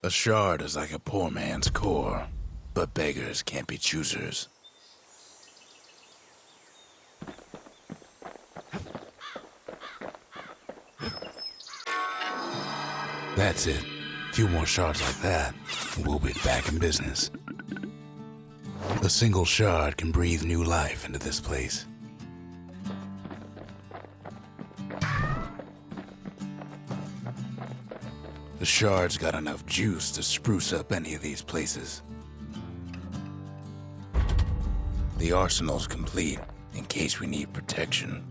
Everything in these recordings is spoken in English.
A shard is like a poor man's core, but beggars can't be choosers. That's it. A few more shards like that, and we'll be back in business. A single shard can breathe new life into this place. The shard's got enough juice to spruce up any of these places. The arsenal's complete, in case we need protection.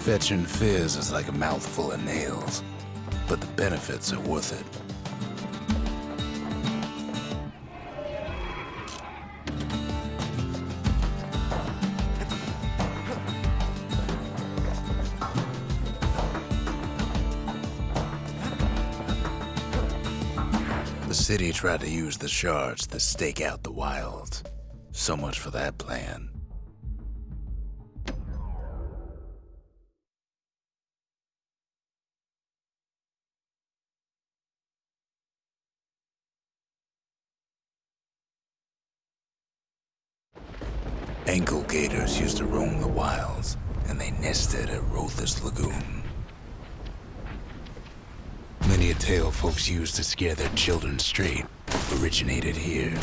Fetching fizz is like a mouthful of nails, but the benefits are worth it. The city tried to use the shards to stake out the wilds. So much for that plan. Ankle gators used to roam the wilds, and they nested at Rothus Lagoon. Many a tale folks used to scare their children straight originated here.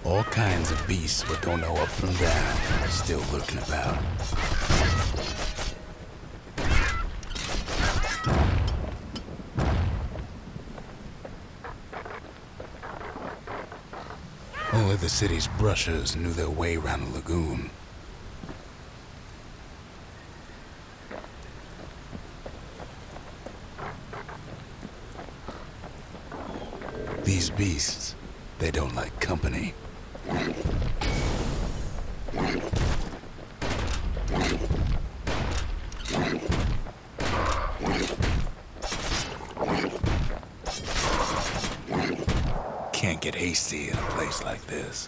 All kinds of beasts what don't know up from down, still lurking about. Only the city's brushers knew their way around the lagoon. These beasts, they don't like company. Can't get hasty in a place like this.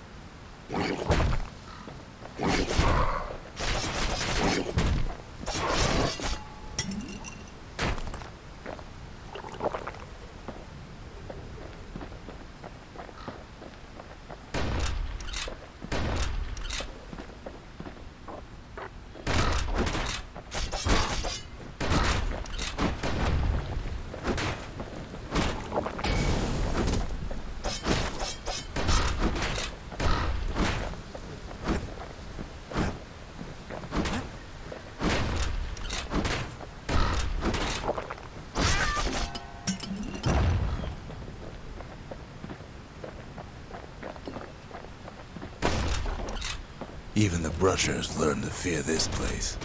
Even the brushers learned to fear this place.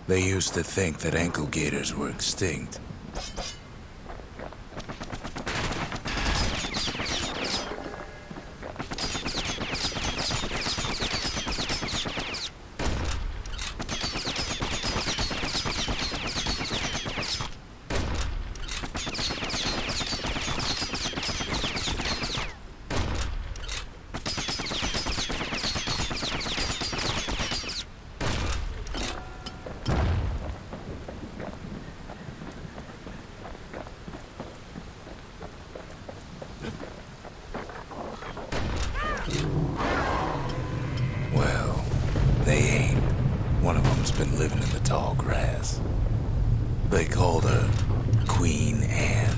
They used to think that ankle gators were extinct. Well, they ain't. One of them's been living in the tall grass. They called her Queen Anne.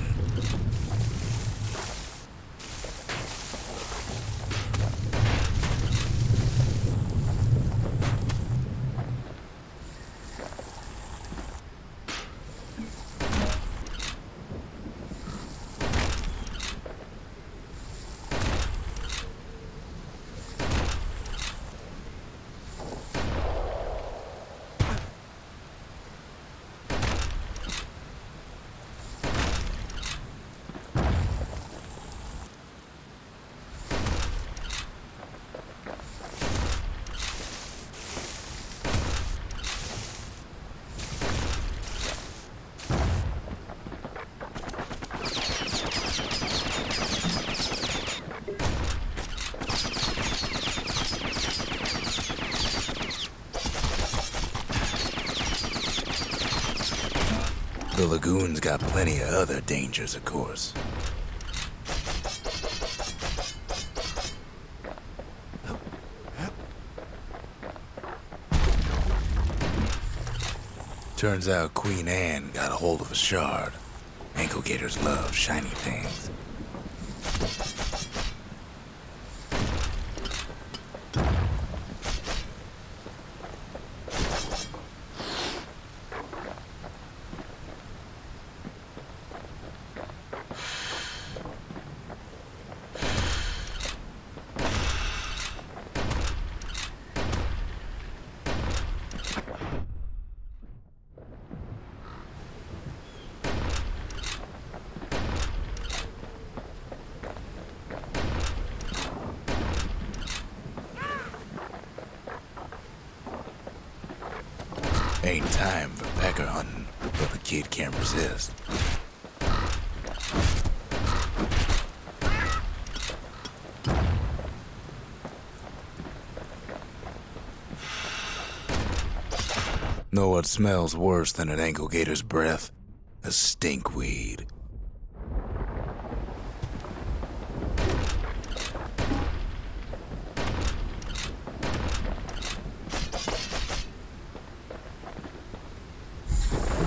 The lagoon's got plenty of other dangers, of course. Turns out Queen Anne got a hold of a shard. Ankle gators love shiny things. Ain't time for pecker hunting, but the kid can't resist. Know what smells worse than an ankle gator's breath? A stinkweed.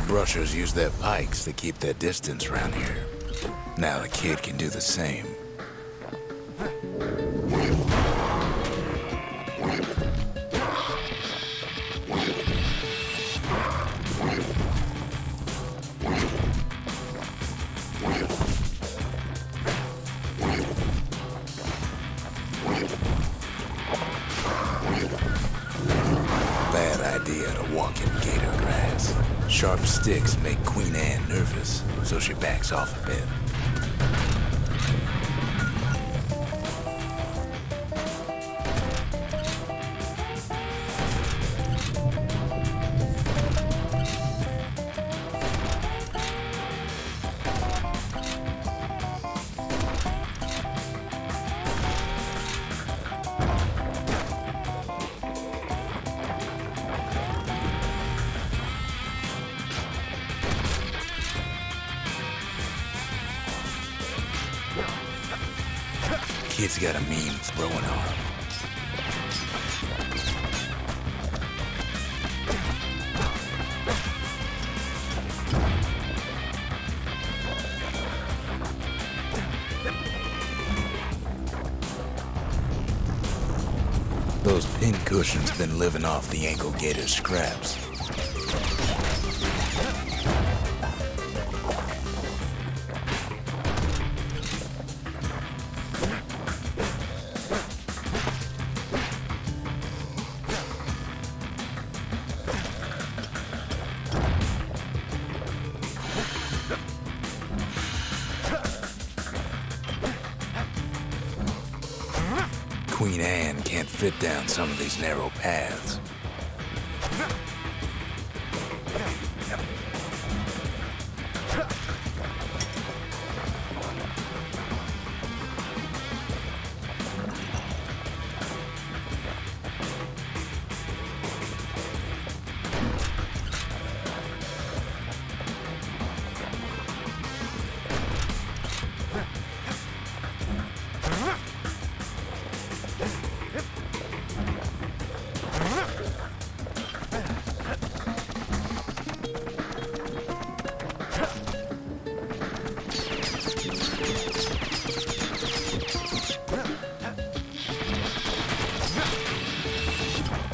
Brushers use their pikes to keep their distance around here. Now the kid can do the same. Bad idea to walk in gator grass. Sharp sticks make Queen Anne nervous, so she backs off a bit. Kid's got a mean throwing arm. Those pin cushions been living off the ankle gator's scraps. Queen Anne can't fit down some of these narrow paths.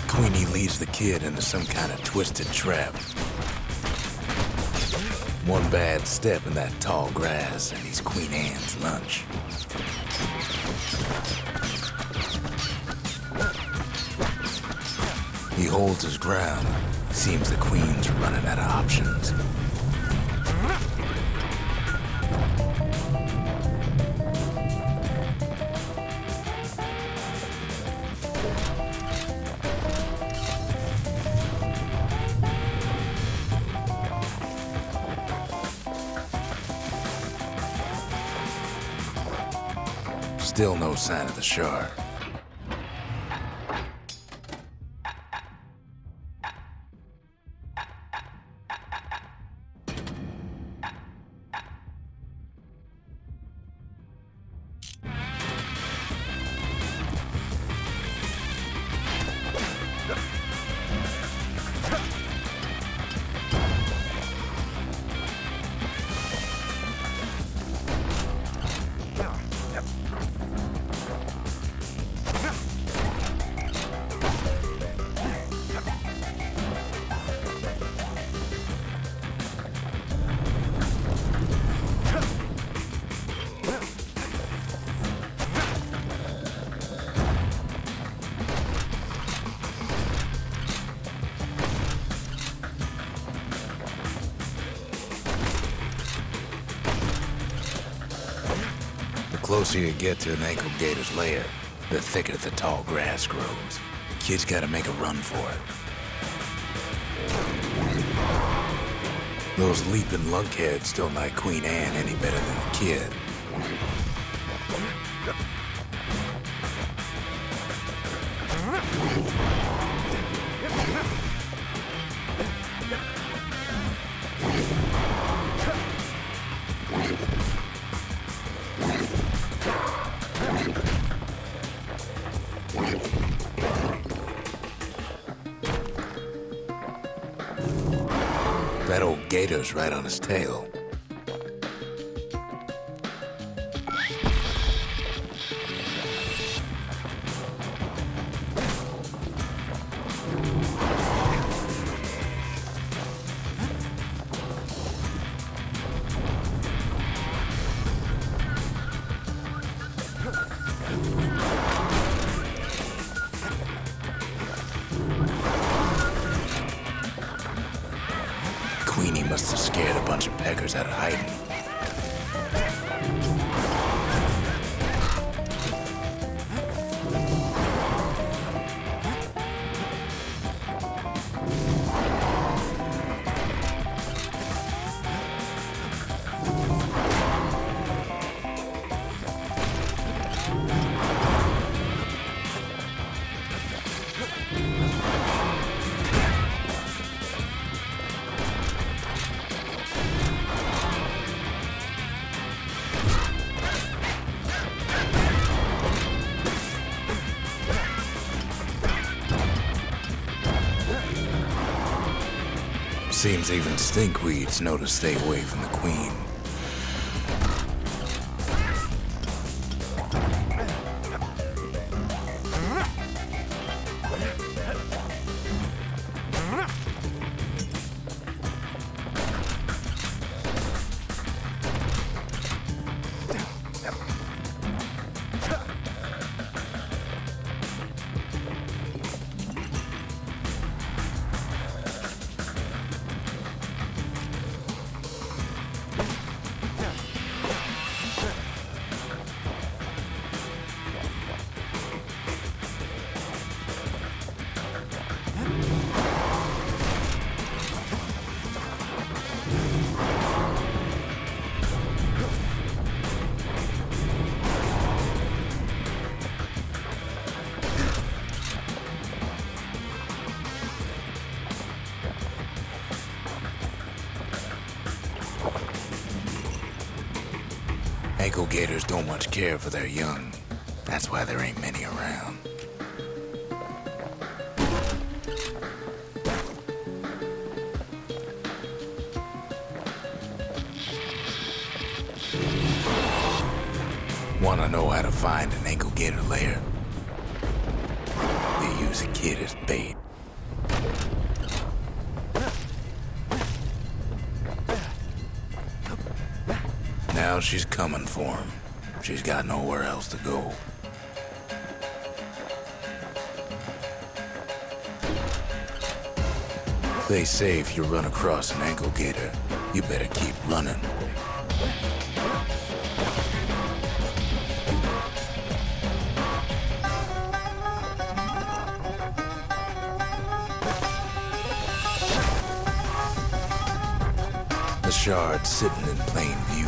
Queenie leads the kid into some kind of twisted trap. One bad step in that tall grass and he's Queen Anne's lunch. He holds his ground. Seems the Queen's running out of options. Still no sign of the shard. The closer you get to an ankle gator's lair, the thicker the tall grass grows. Kid's gotta make a run for it. Those leaping lunkheads don't like Queen Anne any better than the kid. That old gator's right on his tail. Queenie must have scared a bunch of peckers out of hiding. Seems even stinkweeds know to stay away from the Queen. ankle gators don't much care for their young. That's why there ain't many around. Wanna know how to find an ankle gator lair? They use a kid as bait. Now she's coming for him. She's got nowhere else to go. They say if you run across an ankle gator, you better keep running. The shard sitting in plain view.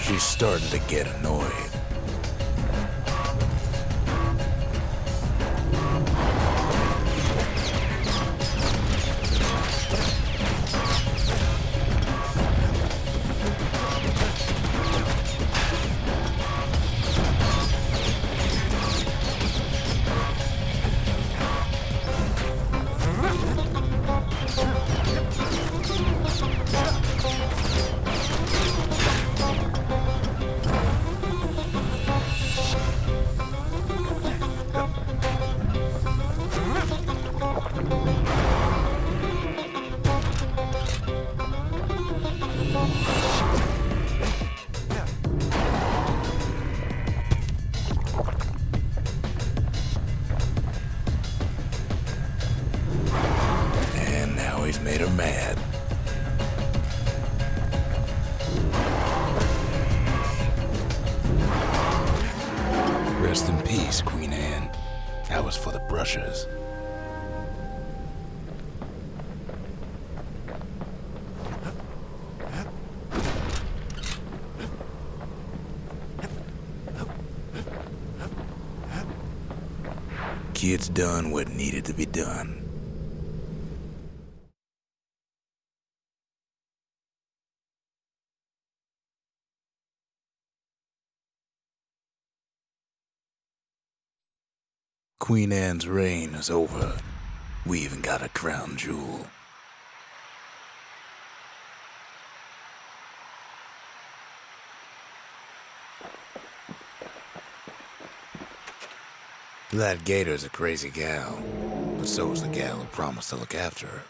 She's starting to get annoyed. He's made her mad. Rest in peace, Queen Anne. That was for the brushers. Kid's done what needed to be done. Queen Anne's reign is over. We even got a crown jewel. That gator's a crazy gal, but so's the gal who promised to look after her.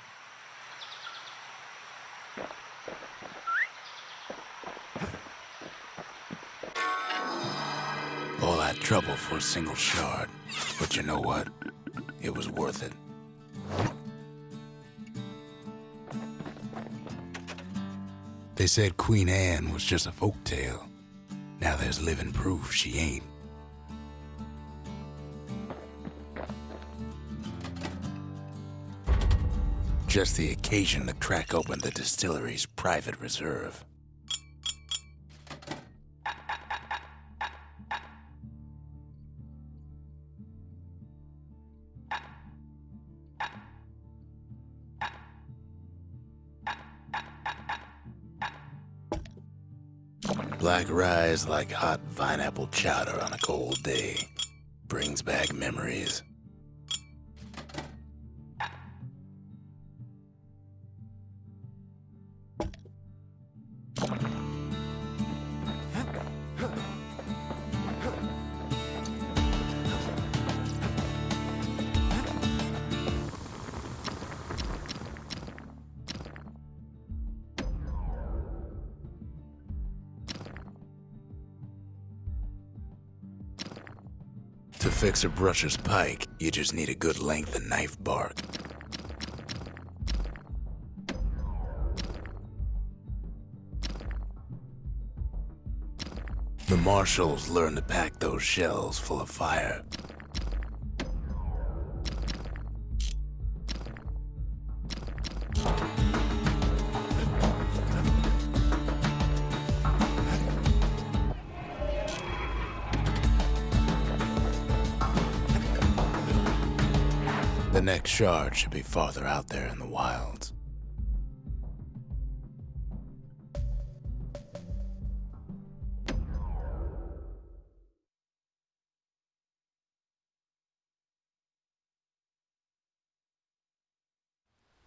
All that trouble for a single shard, but you know what? It was worth it. They said Queen Anne was just a folktale. Now there's living proof she ain't. Just the occasion to crack open the distillery's private reserve. Black rye's like hot pineapple chowder on a cold day. Brings back memories. To fix a brusher's pike, you just need a good length of knife bark. The marshals learn to pack those shells full of fire. The next shard should be farther out there in the wilds.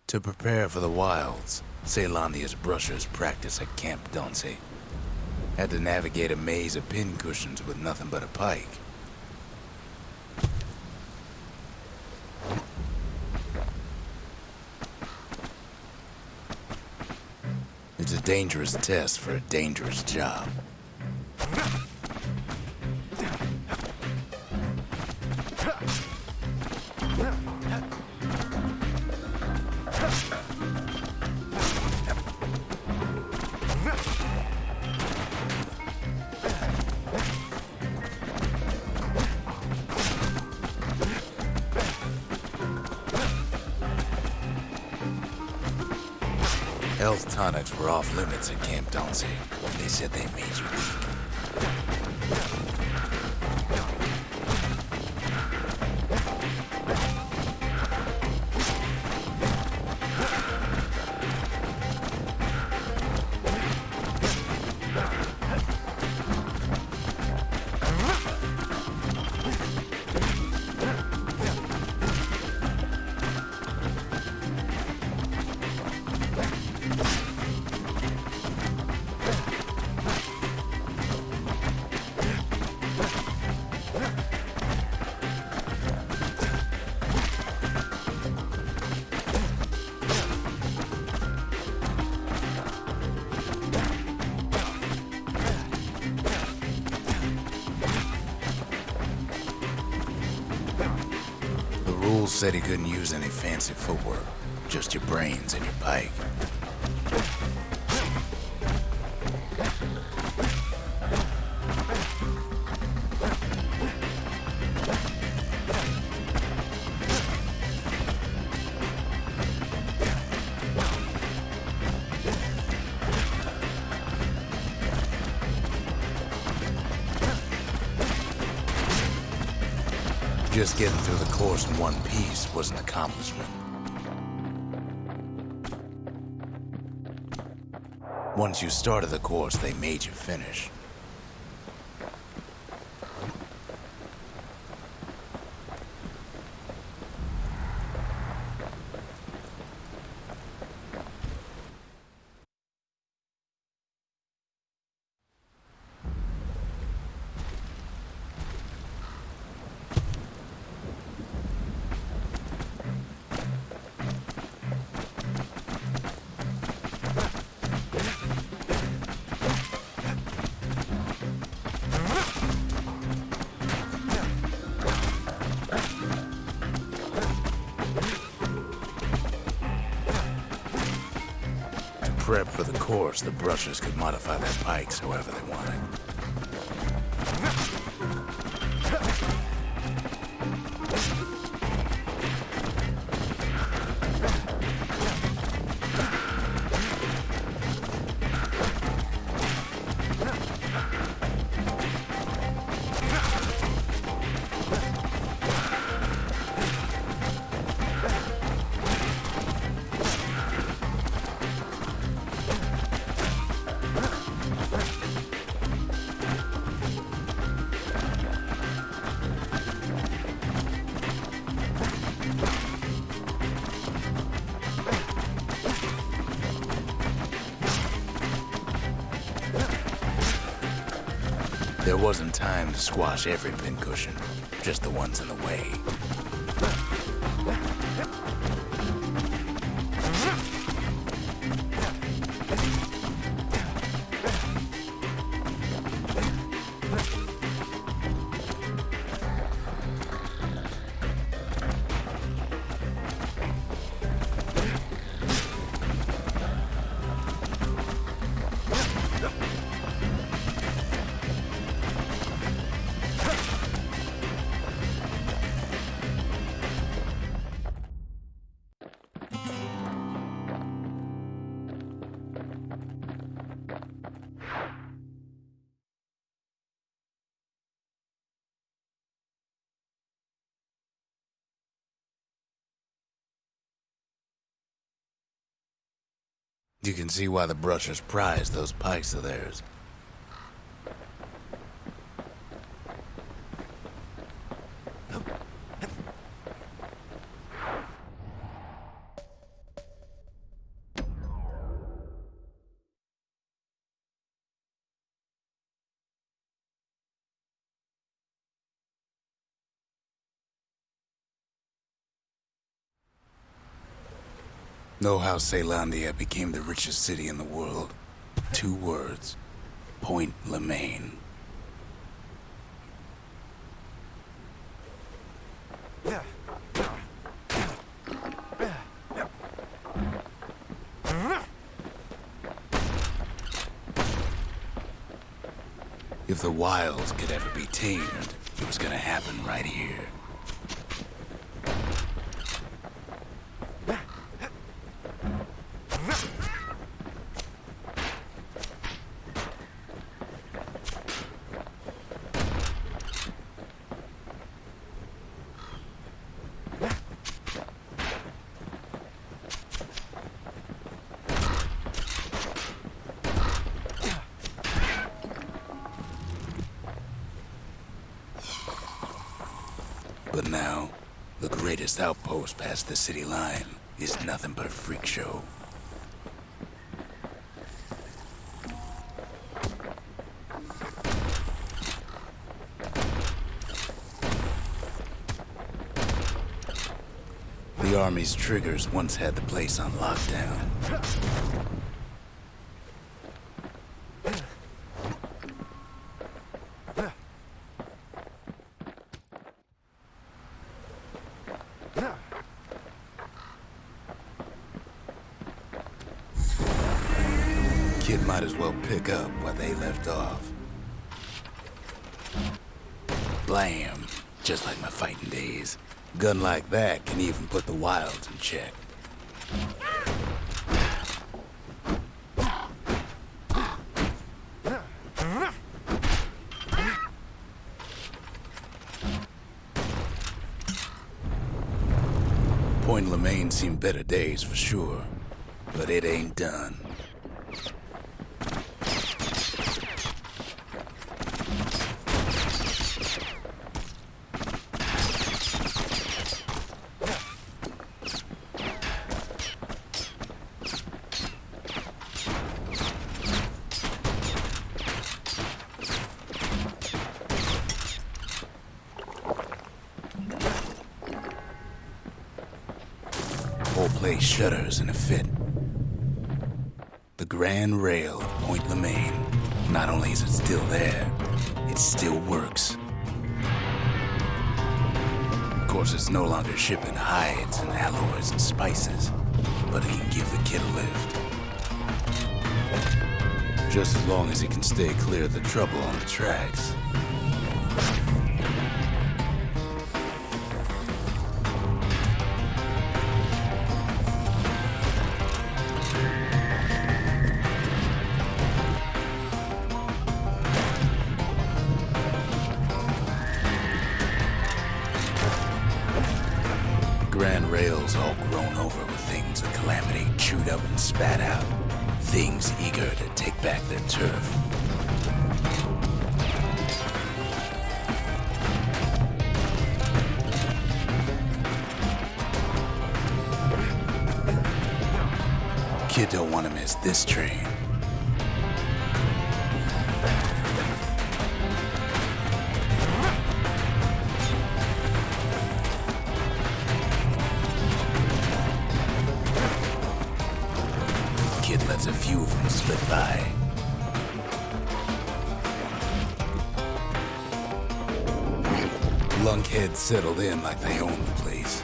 To prepare for the wilds, Ceylondia's brushers practice at Camp Donce. Had to navigate a maze of pincushions with nothing but a pike. It's a dangerous test for a dangerous job. Health tonics were off limits at Camp Donce. They said they made you weak. Rules said he couldn't use any fancy footwork, just your brains and your pike. Just getting through the course in one piece was an accomplishment. Once you started the course, they made you finish. Prep for the course, the brushers could modify their pikes however they wanted. There wasn't time to squash every pincushion, just the ones in the way. You can see why the brushers prize those pikes of theirs. Know how Celandia became the richest city in the world? 2 words. Point Lemaine. If the wilds could ever be tamed, it was gonna happen right here. But now, the greatest outpost past the city line is nothing but a freak show. The Army's triggers once had the place on lockdown. Kid might as well pick up where they left off. Blam! Just like my fighting days. Gun like that can even put the wilds in check. Point Lemaine seen better days for sure, but it ain't done. Whole place shudders in a fit. The grand rail of Point Lemaine. Not only is it still there, it still works. Of course, it's no longer shipping hides and alloys and spices, but it can give the kid a lift. Just as long as he can stay clear of the trouble on the tracks. Grand rails all grown over with things of calamity chewed up and spat out. Things eager to take back their turf. Kid don't want to miss this train. Kid lets a few of them slip by. Lunkheads settled in like they own the place.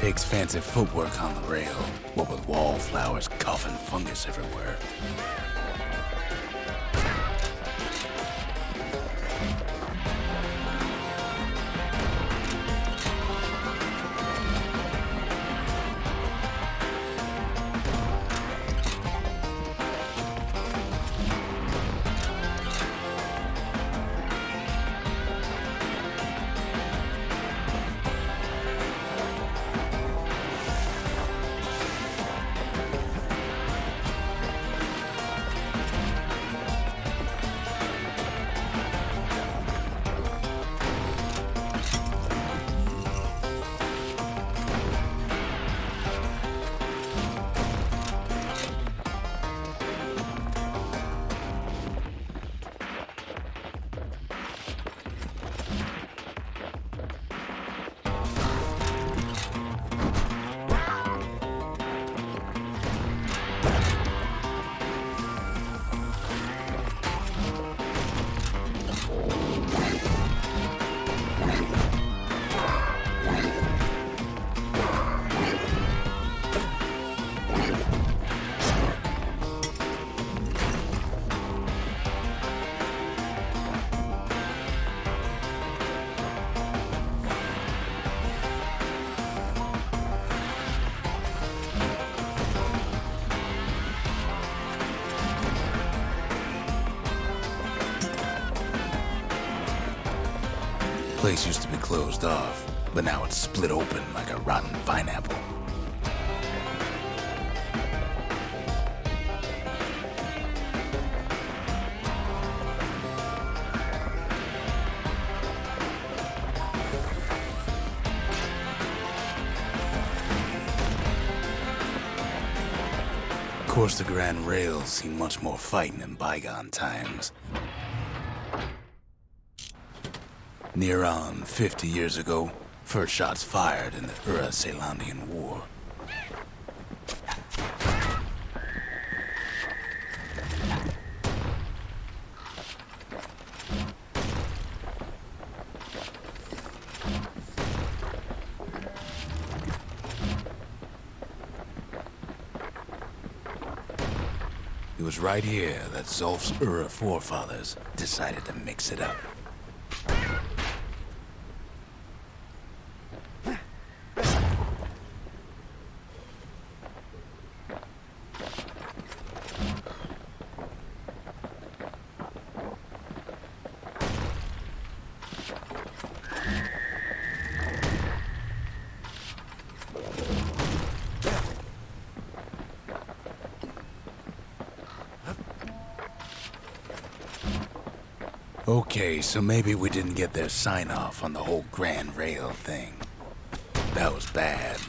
takes fancy footwork on the rail, what with wallflowers coughing fungus everywhere. The place used to be closed off, but now it's split open like a rotten pineapple. Of course, the Grand Rail's seen much more fighting in bygone times. Near on 50 years ago, first shots fired in the Ura-Ceylonian War. It was right here that Zulf's Ura forefathers decided to mix it up. Okay, so maybe we didn't get their sign-off on the whole Grand Rail thing. That was bad.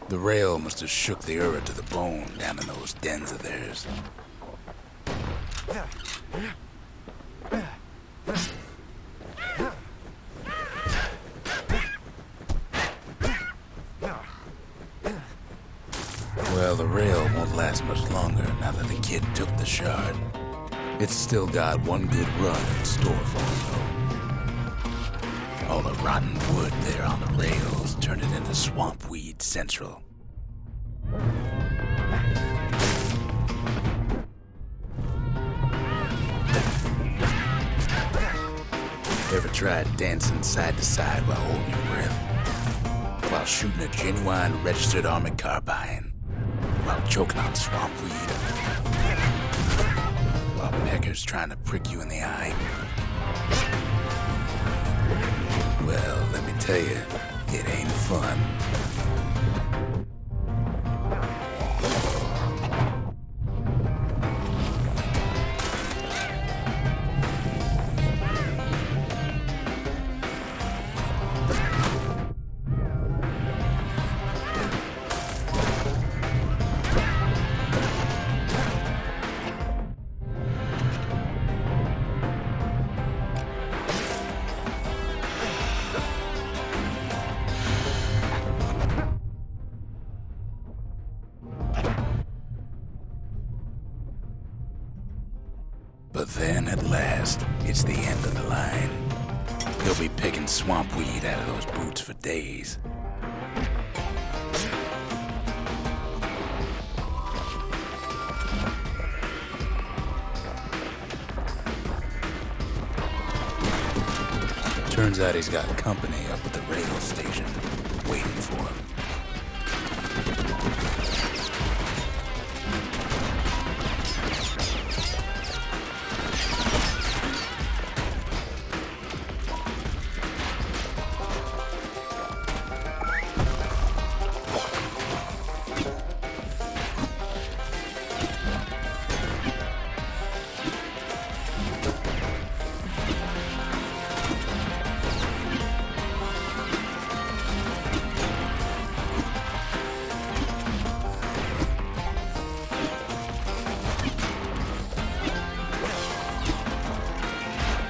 The rail must have shook the Ura to the bone down in those dens of theirs. Well, the rail won't last much longer now that the kid took the shard. It's still got one good run in store for it, though. All the rotten wood there on the rails turned it into swamp weed central. Ever tried dancing side to side while holding your breath? While shooting a genuine registered armored carbine? While choking on swamp weed? While peckers trying to prick you in the eye? Well, let me tell you, it ain't fun. But then, at last, it's the end of the line. He'll be picking swamp weed out of those boots for days. Turns out he's got company up at the rail station, waiting for him.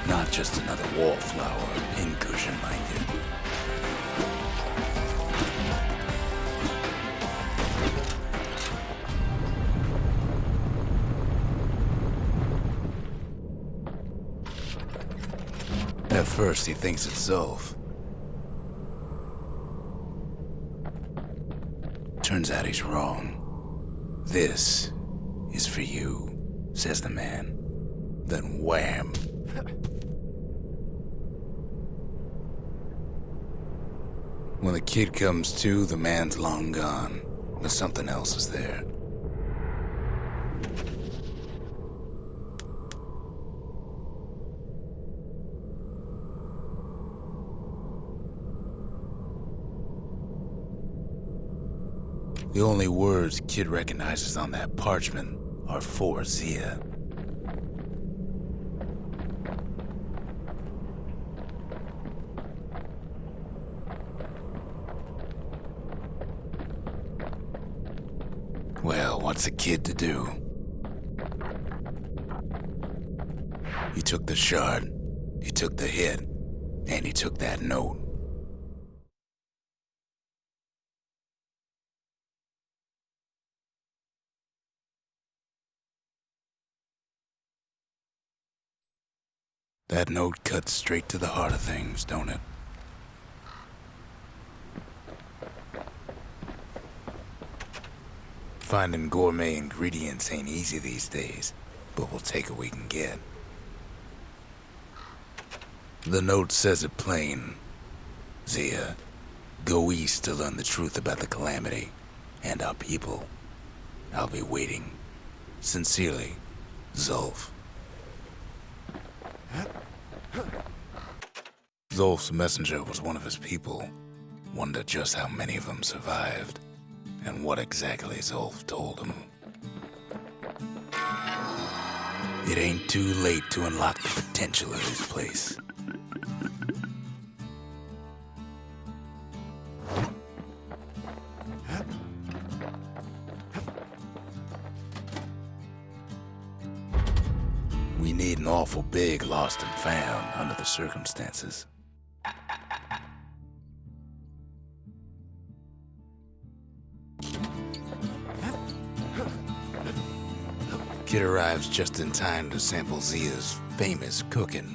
Not just another wallflower or pincushion, mind you. At first, he thinks it's Zulf. Turns out he's wrong. This is for you, says the man. Then wham! When the kid comes to, the man's long gone, but something else is there. The only words Kid recognizes on that parchment are for Zia. Well, what's a kid to do? He took the shard, he took the hit, and he took that note. That note cuts straight to the heart of things, don't it? Finding gourmet ingredients ain't easy these days, but we'll take what we can get. The note says it plain. Zia, go east to learn the truth about the calamity and our people. I'll be waiting. Sincerely, Zulf. Zulf's messenger was one of his people. Wonder just how many of them survived, and what exactly Zulf told him. It ain't too late to unlock the potential of this place. We need an awful big lost and found under the circumstances. Kid arrives just in time to sample Zia's famous cooking.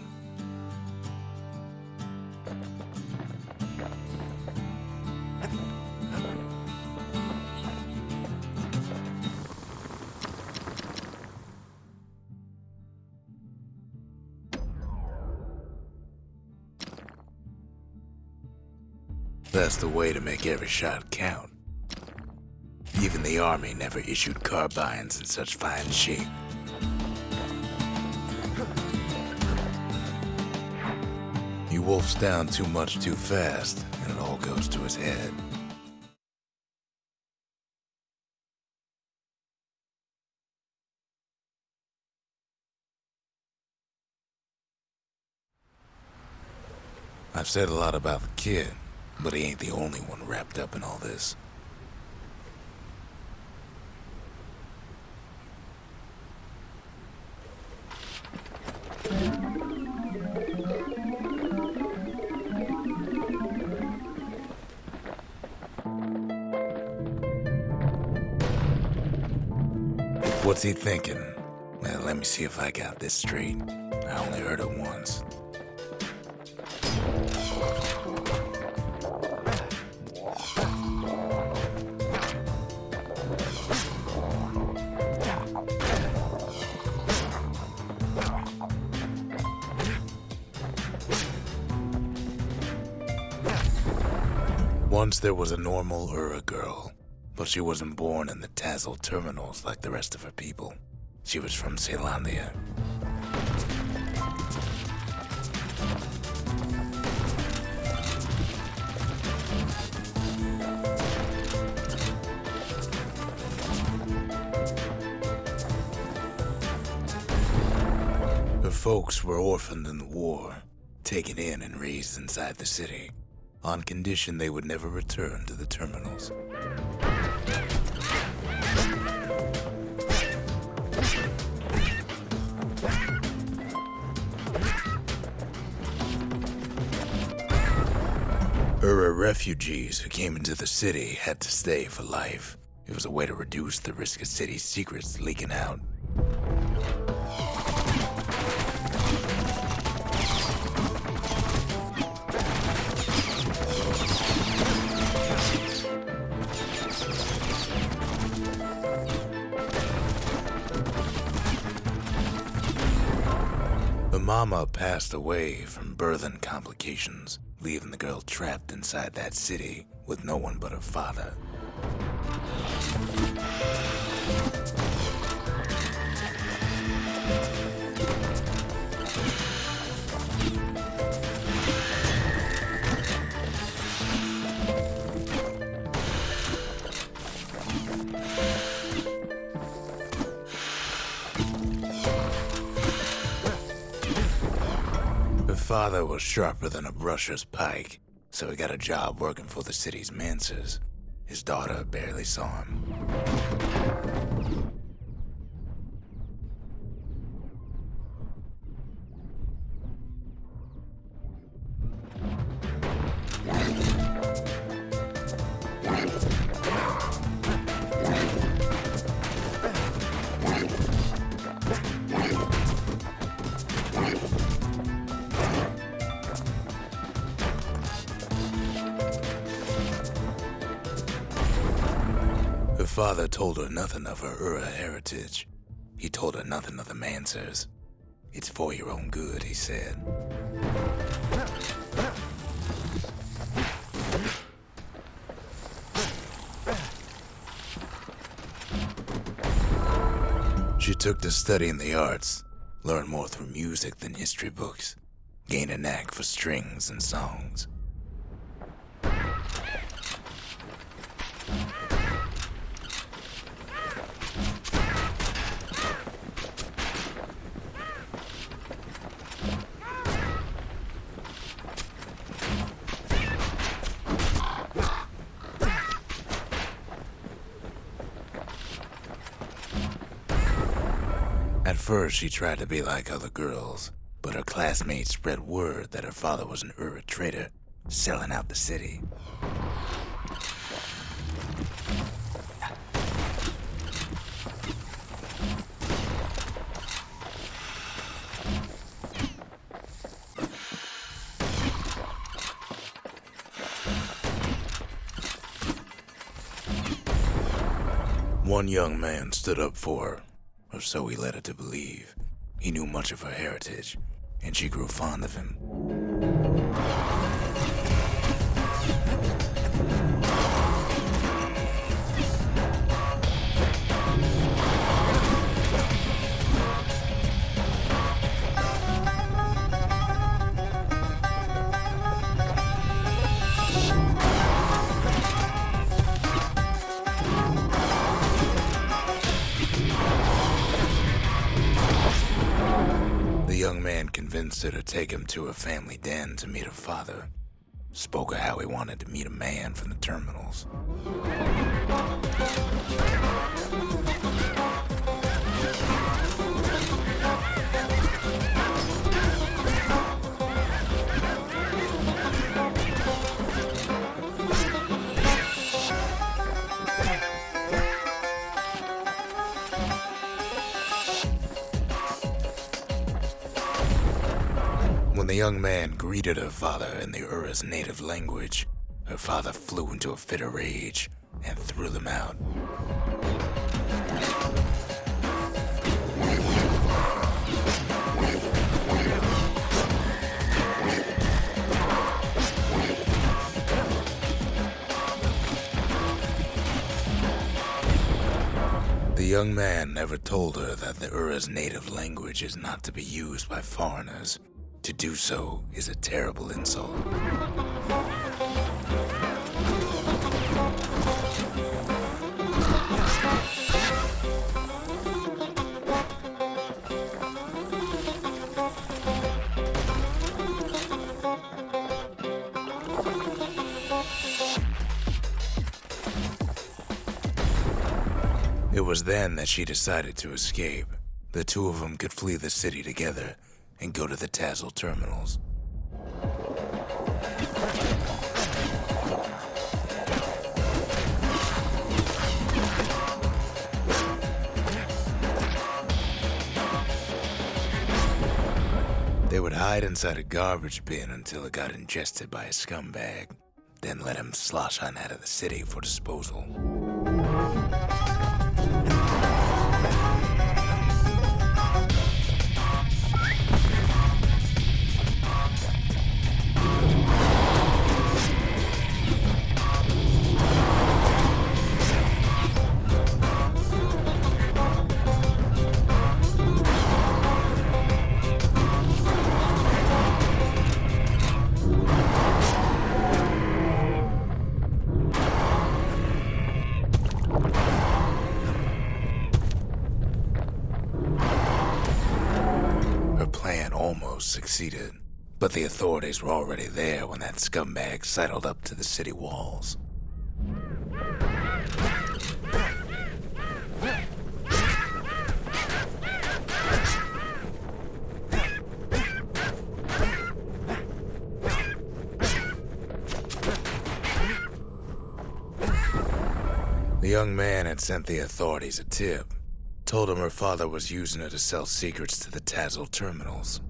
That's the way to make every shot count. Even the army never issued carbines in such fine shape. He wolfs down too much too fast, and it all goes to his head. I've said a lot about the kid, but he ain't the only one wrapped up in all this. What's he thinking? Well, Let me see if I got this straight. I only heard it once. Once there was a normal Ura girl, but she wasn't born in the Tassel terminals like the rest of her people. She was from Ceylondia. Her folks were orphaned in the war, taken in and raised inside the city, on condition they would never return to the terminals. Ura refugees who came into the city had to stay for life. It was a way to reduce the risk of city secrets leaking out. The mama passed away from birthing complications, leaving the girl trapped inside that city with no one but her father. Her father was sharper than a brusher's pike, so he got a job working for the city's mancers. His daughter barely saw him. Her father told her nothing of her Ura heritage. He told her nothing of the mancers. It's for your own good, he said. She took to studying the arts, learned more through music than history books, gained a knack for strings and songs. At first, she tried to be like other girls, but her classmates spread word that her father was an Ura trader, selling out the city. One young man stood up for her, or so he led her to believe. He knew much of her heritage, and she grew fond of him. The young man convinced her to take him to her family den to meet her father. Spoke of how he wanted to meet a man from the terminals. the young man greeted her father in the Ura's native language, her father flew into a fit of rage and threw them out. The young man never told her that the Ura's native language is not to be used by foreigners. To do so is a terrible insult. It was then that she decided to escape. The two of them could flee the city together and go to the Tassel terminals. They would hide inside a garbage bin until it got ingested by a scumbag, then let him slosh on out of the city for disposal. Almost succeeded, but the authorities were already there when that scumbag sidled up to the city walls. The young man had sent the authorities a tip, told him her father was using her to sell secrets to the Tassel terminals.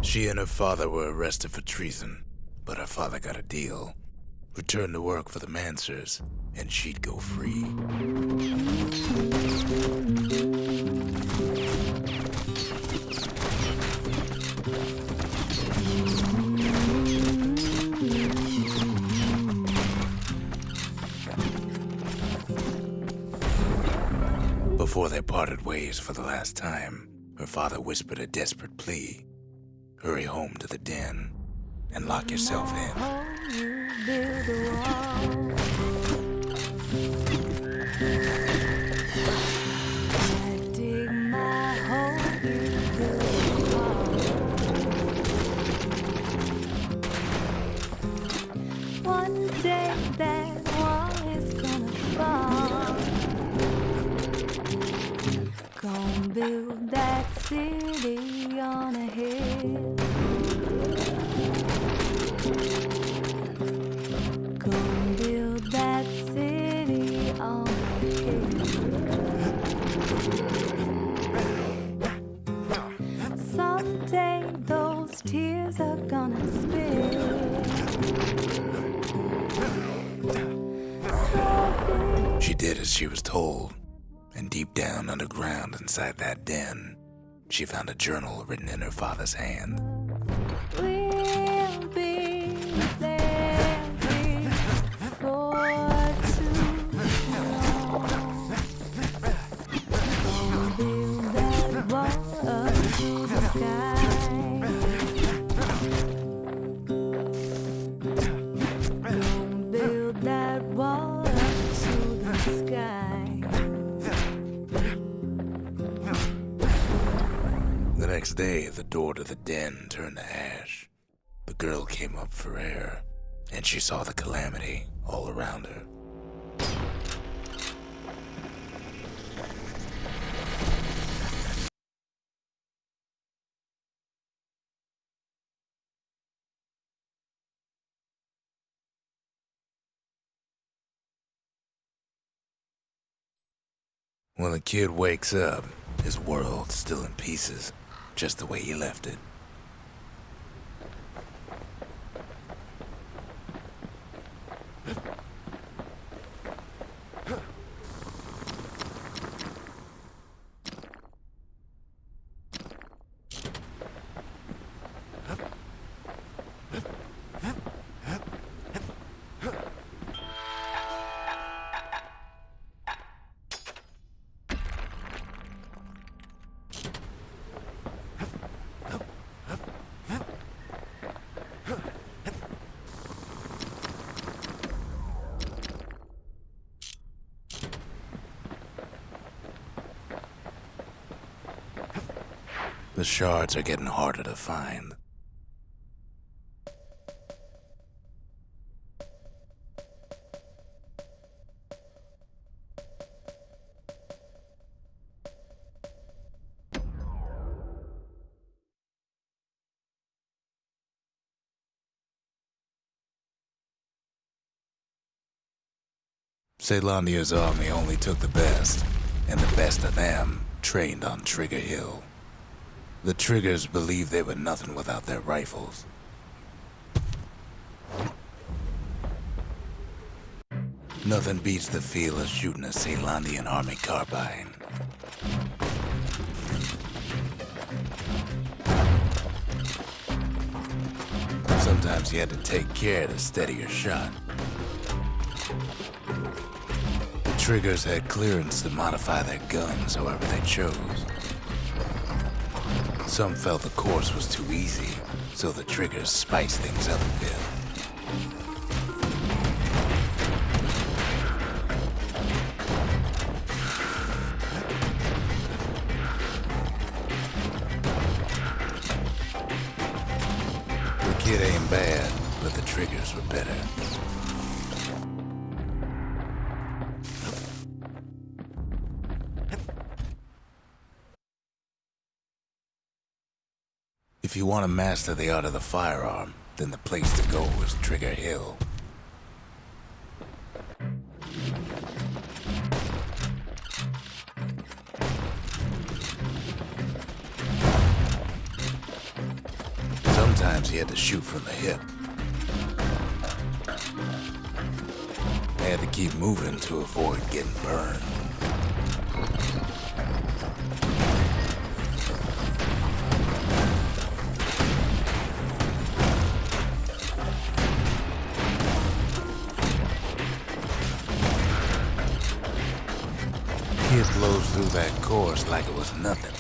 She and her father were arrested for treason, but her father got a deal. Returned to work for the Mansers, and she'd go free. Before they parted ways for the last time, her father whispered a desperate plea. Hurry home to the den and lock yourself in. One day that wall is gonna fall. Gonna build that city on a hill. Gonna build that city on a hill. Someday those tears are gonna spill. She did as she was told, and deep down underground inside that den, she found a journal written in her father's hand. We'll be there before too long. Gonna build that wall up to the sky. Gonna build that wall up to the sky. The next day, the door to the den turned to ash. The girl came up for air, and she saw the calamity all around her. When the kid wakes up, his world's still in pieces, just the way he left it. The shards are getting harder to find. Ceylondia's army only took the best, and the best of them trained on Trigger Hill. The Triggers believed they were nothing without their rifles. Nothing beats the feel of shooting a Ceylondian army carbine. Sometimes you had to take care to steady your shot. The Triggers had clearance to modify their guns however they chose. Some felt the course was too easy, so the Triggers spiced things up a bit. The kid ain't bad, but the Triggers were better. If you want to master the art of the firearm, then the place to go is Trigger Hill. Sometimes you had to shoot from the hip. They had to keep moving to avoid getting burned. Kid blows through that course like it was nothing.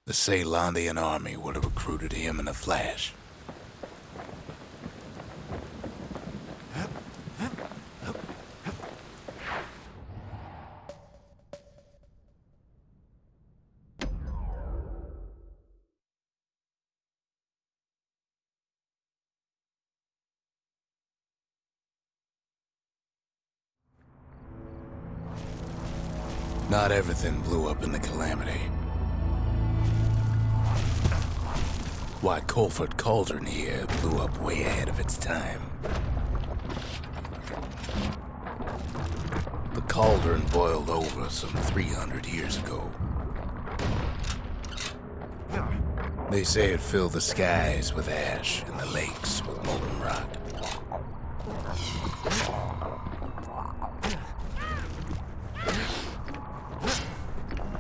The Ceylondian army would have recruited him in a flash. Not everything blew up in the calamity. Why, Colford Cauldron here blew up way ahead of its time. The cauldron boiled over some 300 years ago. They say it filled the skies with ash and the lakes with molten rock.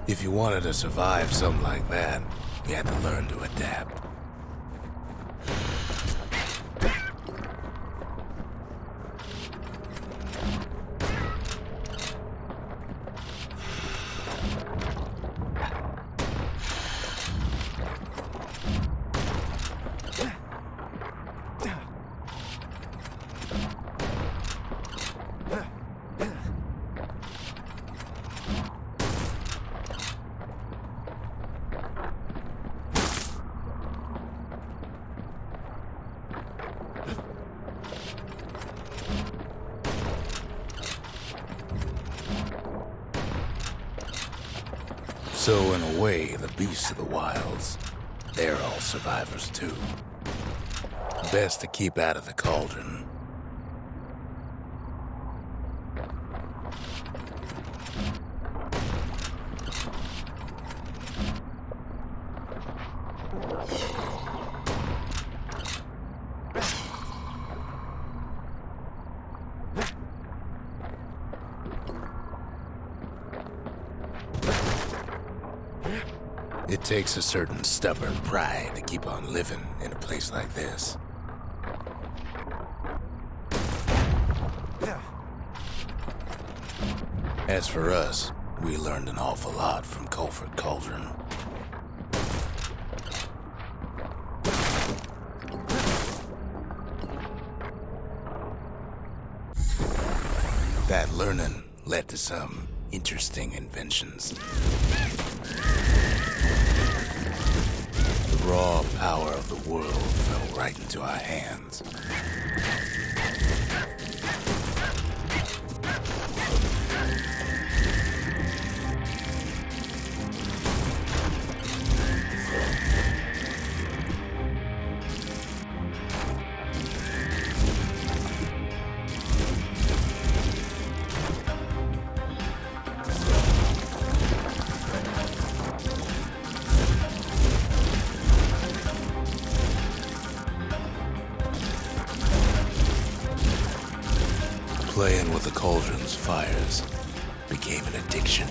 If you wanted to survive something like that, you had to learn to adapt. So in a way, the beasts of the wilds, they're all survivors too. Best to keep out of the cauldron. It takes a certain stubborn pride to keep on living in a place like this. As for us, we learned an awful lot from Culford Cauldron. That learning led to some interesting inventions. The raw power of the world fell right into our hands. Playing with the cauldron's fires became an addiction.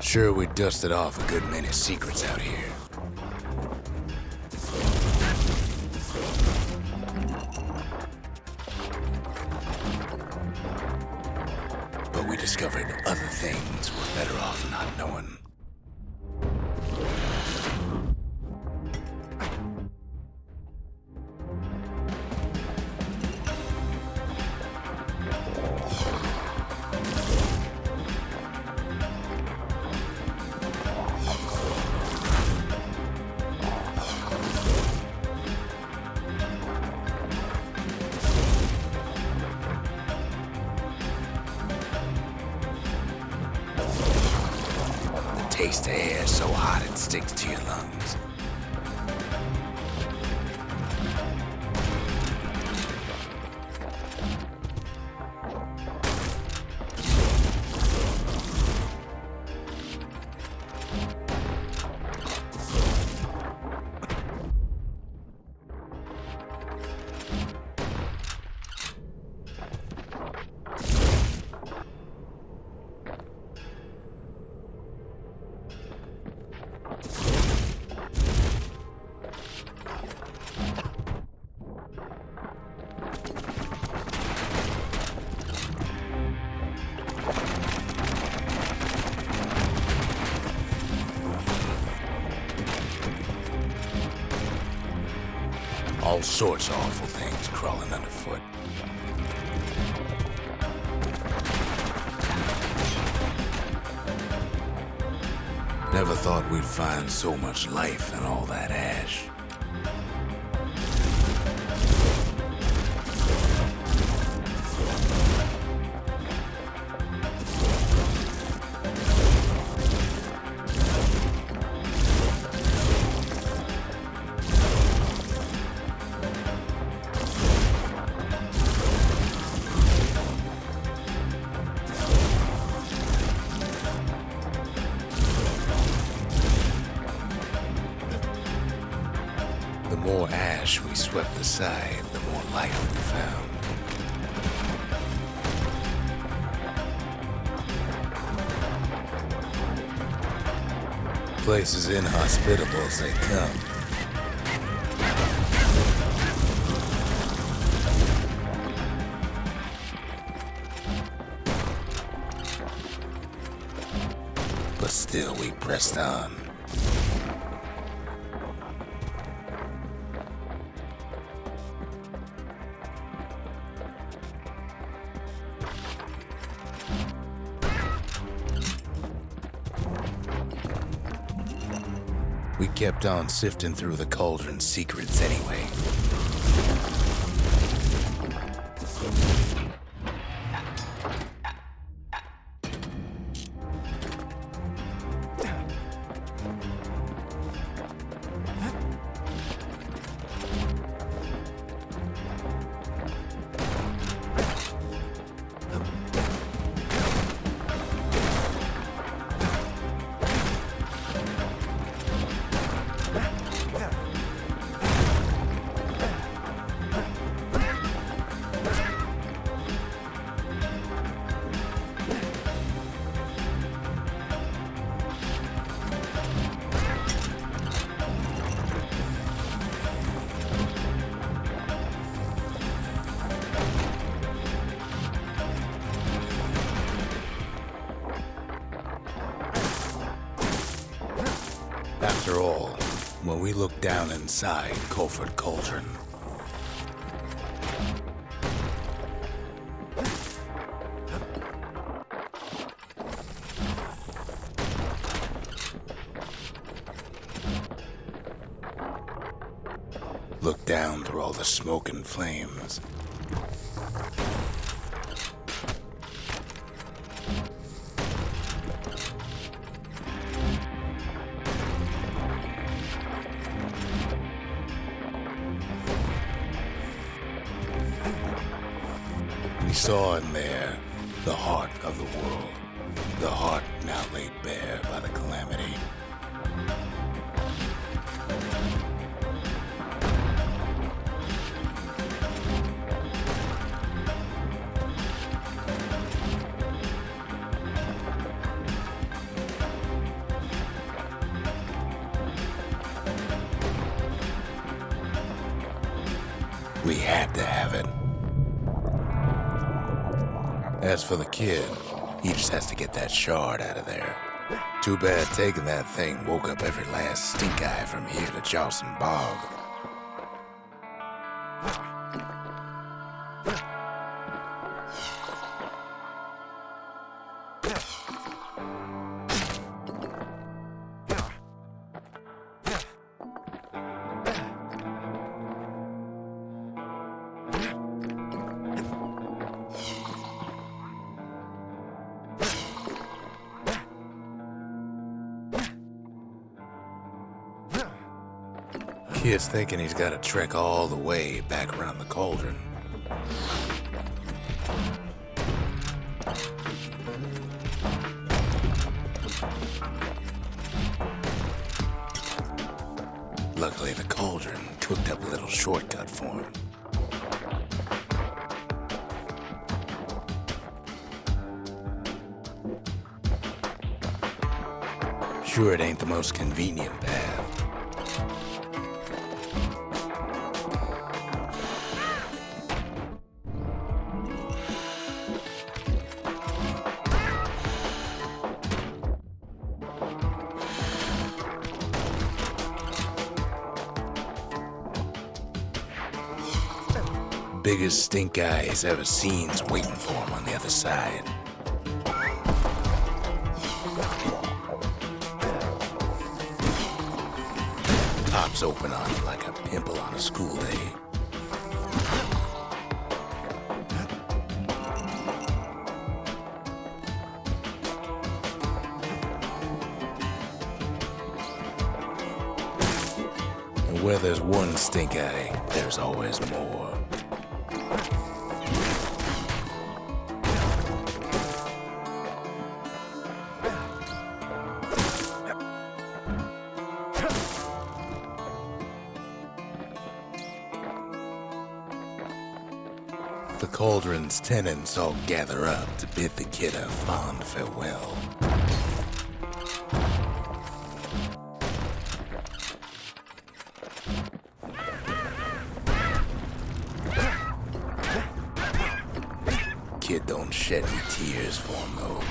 Sure, we dusted off a good many secrets out here. But we discovered other things we're better off not knowing. Taste the air so hot it sticks to your lungs. All sorts of awful things crawling underfoot. Never thought we'd find so much life in all that ash. The more ash we swept aside, the more light we found. Place as inhospitable as they come. But still we pressed on. We kept on sifting through the cauldron's secrets anyway. After all, when we looked down inside Colford Cauldron, looked down through all the smoke and flames, we saw in there the heart of the world, the heart now laid bare by the calamity. We had to have it. As for the kid, he just has to get that shard out of there. Too bad taking that thing woke up every last stink eye from here to Charleston Bog. Kid's thinking he's got to trek all the way back around the cauldron. Luckily, the cauldron cooked up a little shortcut for him. Sure, it ain't the most convenient path. Biggest stink eye he's ever seen's waiting for him on the other side. Pops open on him like a pimple on a school day. And where there's one stink eye, there's always more. The cauldron's tenants all gather up to bid the kid a fond farewell. Kid don't shed any tears for him though.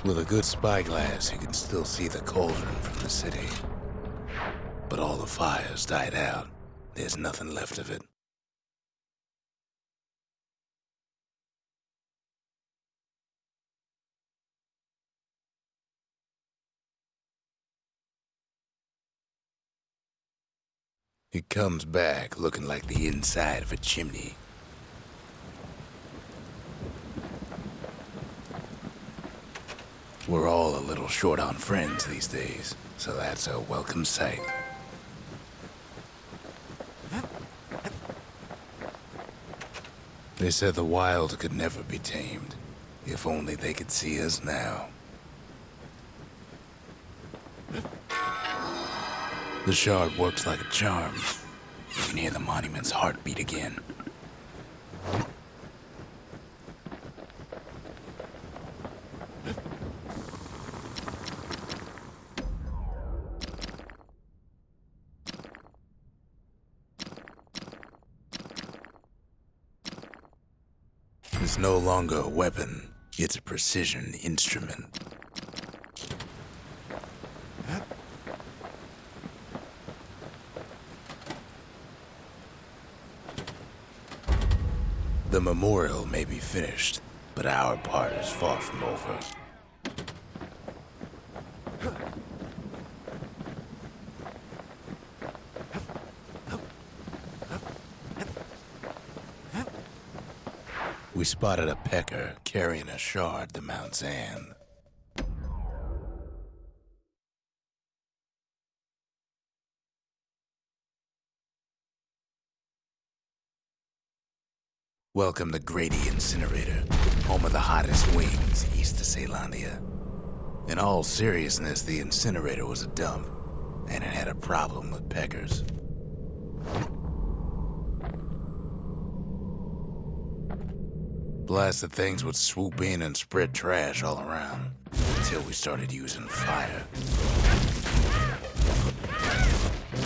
With a good spyglass, you can still see the cauldron from the city. But all the fires died out. There's nothing left of it. It comes back looking like the inside of a chimney. We're all a little short on friends these days, so that's a welcome sight. They said the wild could never be tamed. If only they could see us now. The shard works like a charm. You can hear the monument's heartbeat again. It's no longer a weapon, it's a precision instrument. The memorial may be finished, but our part is far from over. We spotted a pecker carrying a shard to Mount Zan. Welcome to Grady Incinerator, home of the hottest wings east of Ceylondia. In all seriousness, the incinerator was a dump, and it had a problem with peckers. Blasted things would swoop in and spread trash all around, until we started using fire.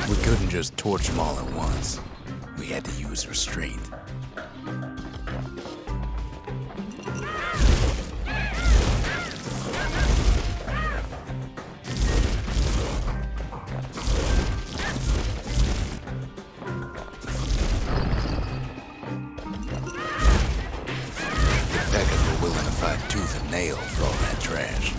We couldn't just torch them all at once. We had to use restraint. Tooth and nail for all that trash.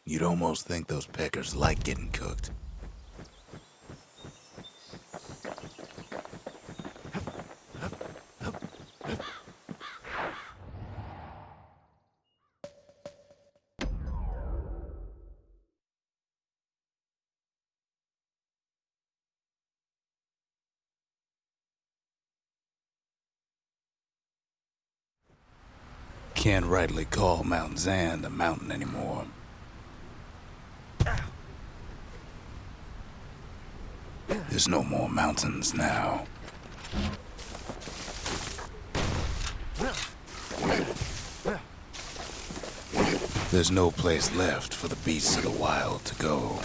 You'd almost think those peckers like getting cooked. Can't rightly call Mount Zan a mountain anymore. There's no more mountains now. There's no place left for the beasts of the wild to go.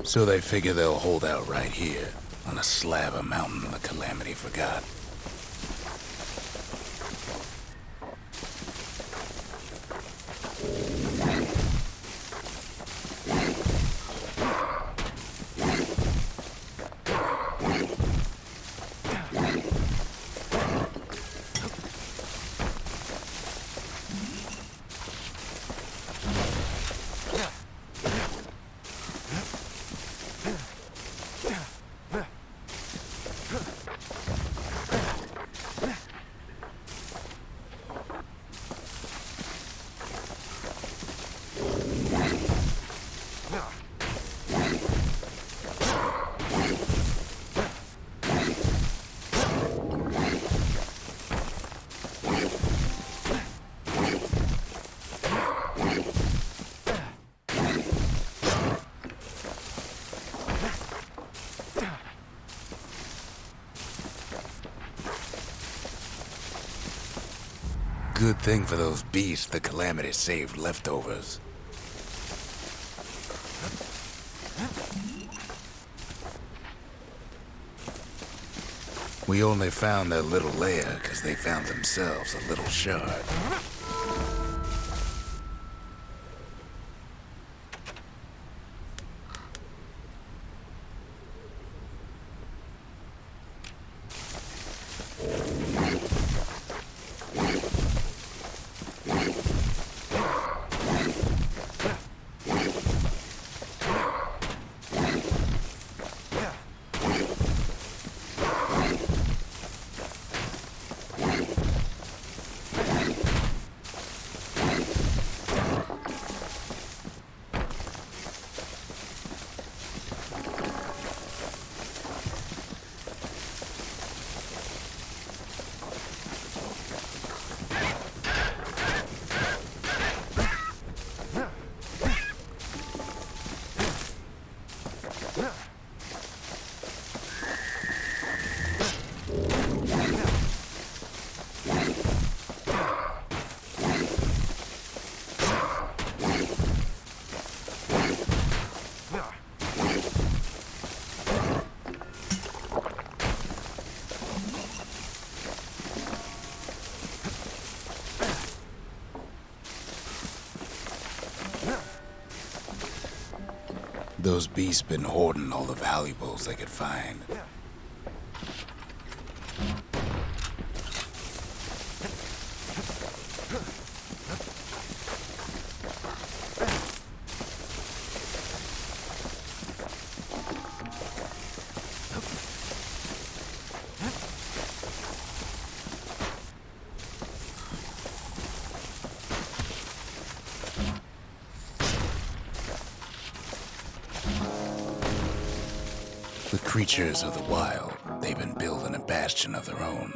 So they figure they'll hold out right here, on a slab of mountain the Calamity forgot. Good thing for those beasts the Calamity saved leftovers. We only found their little lair because they found themselves a little shard. Those beasts been hoarding all the valuables they could find. The creatures of the wild, they've been building a bastion of their own.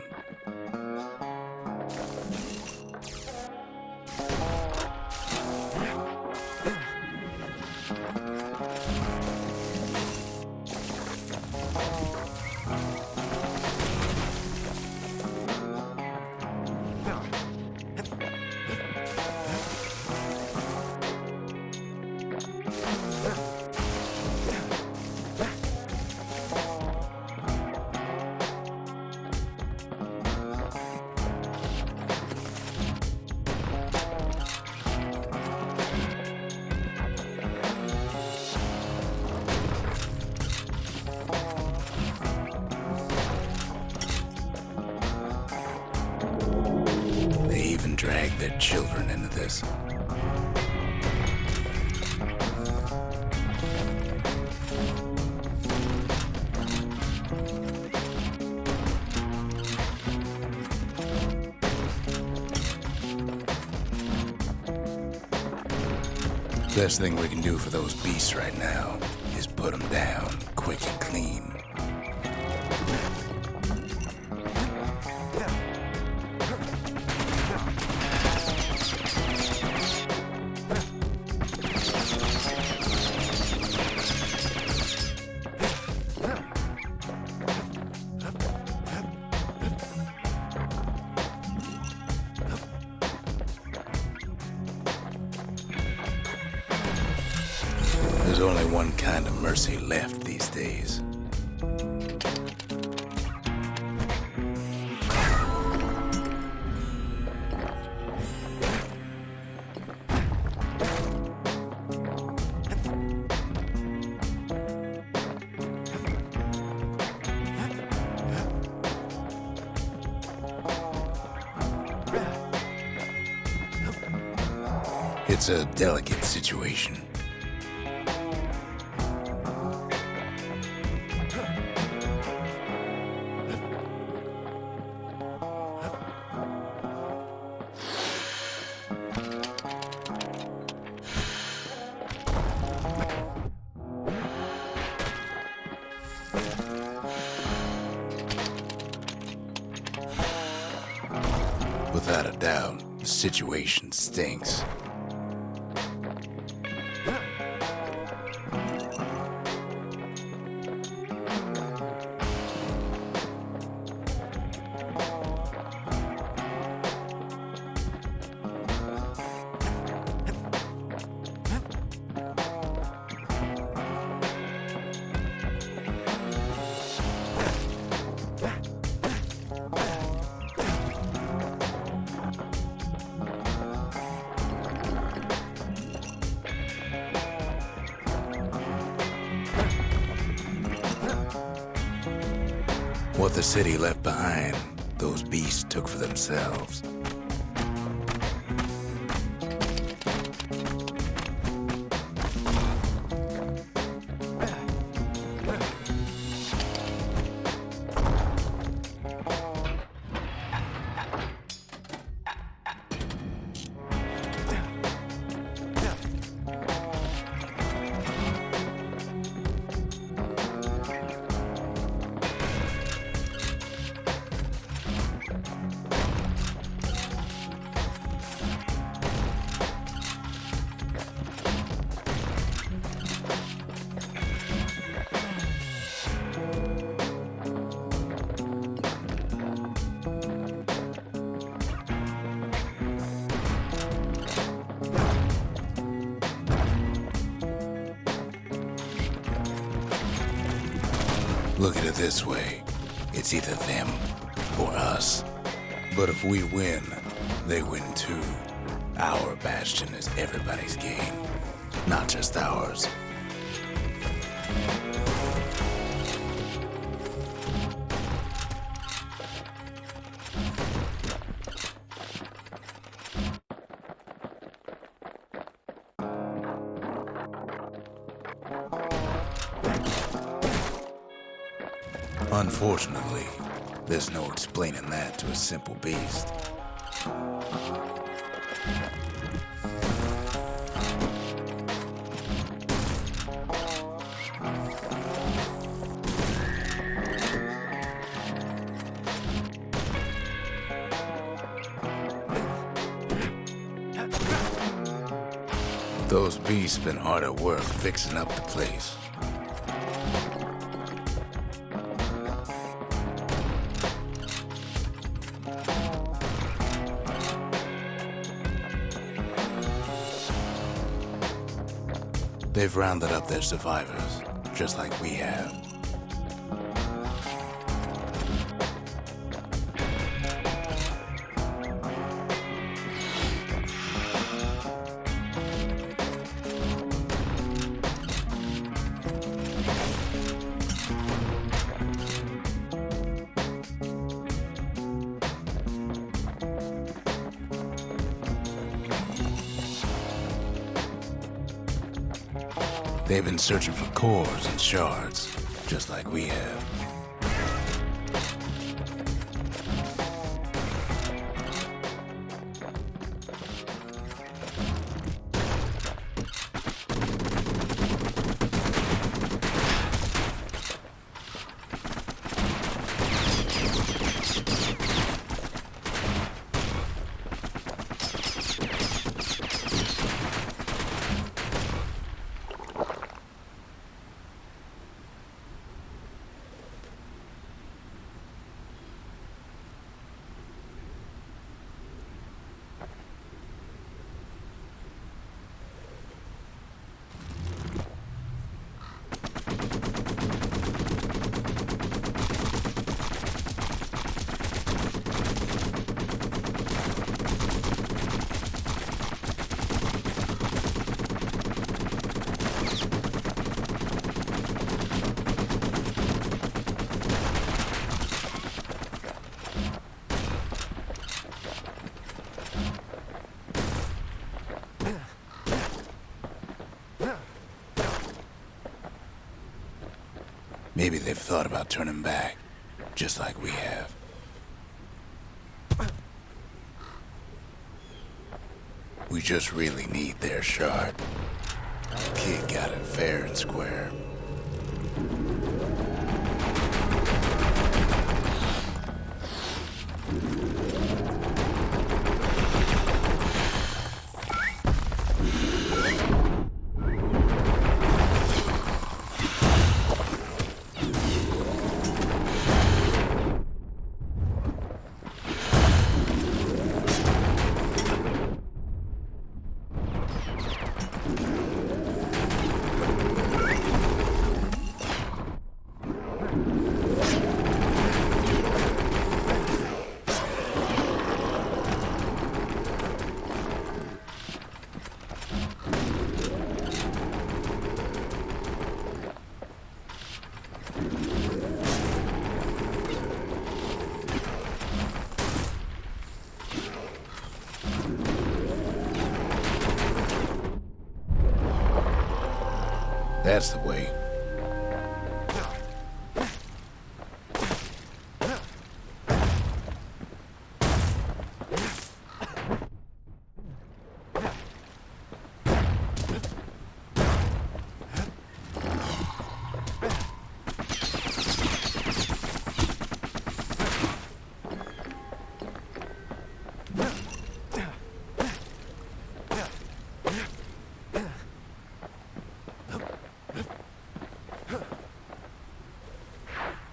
Drag their children into this. Best thing we can do for those beasts right now is put them down quick and clean. only one kind of mercy left these days. It's a delicate situation. Without a doubt, the situation stinks. What the city left behind, those beasts took for themselves. Look at it this way, it's either them or us. But if we win, they win too. Our Bastion is everybody's game, not just ours. Unfortunately, there's no explaining that to a simple beast. Those beasts been hard at work fixing up the place. They've rounded up their survivors, just like we have. They've been searching for cores and shards, just like we have. Maybe they've thought about turning back, just like we have. We just really need their shard. Kid got it fair and square. That's the way.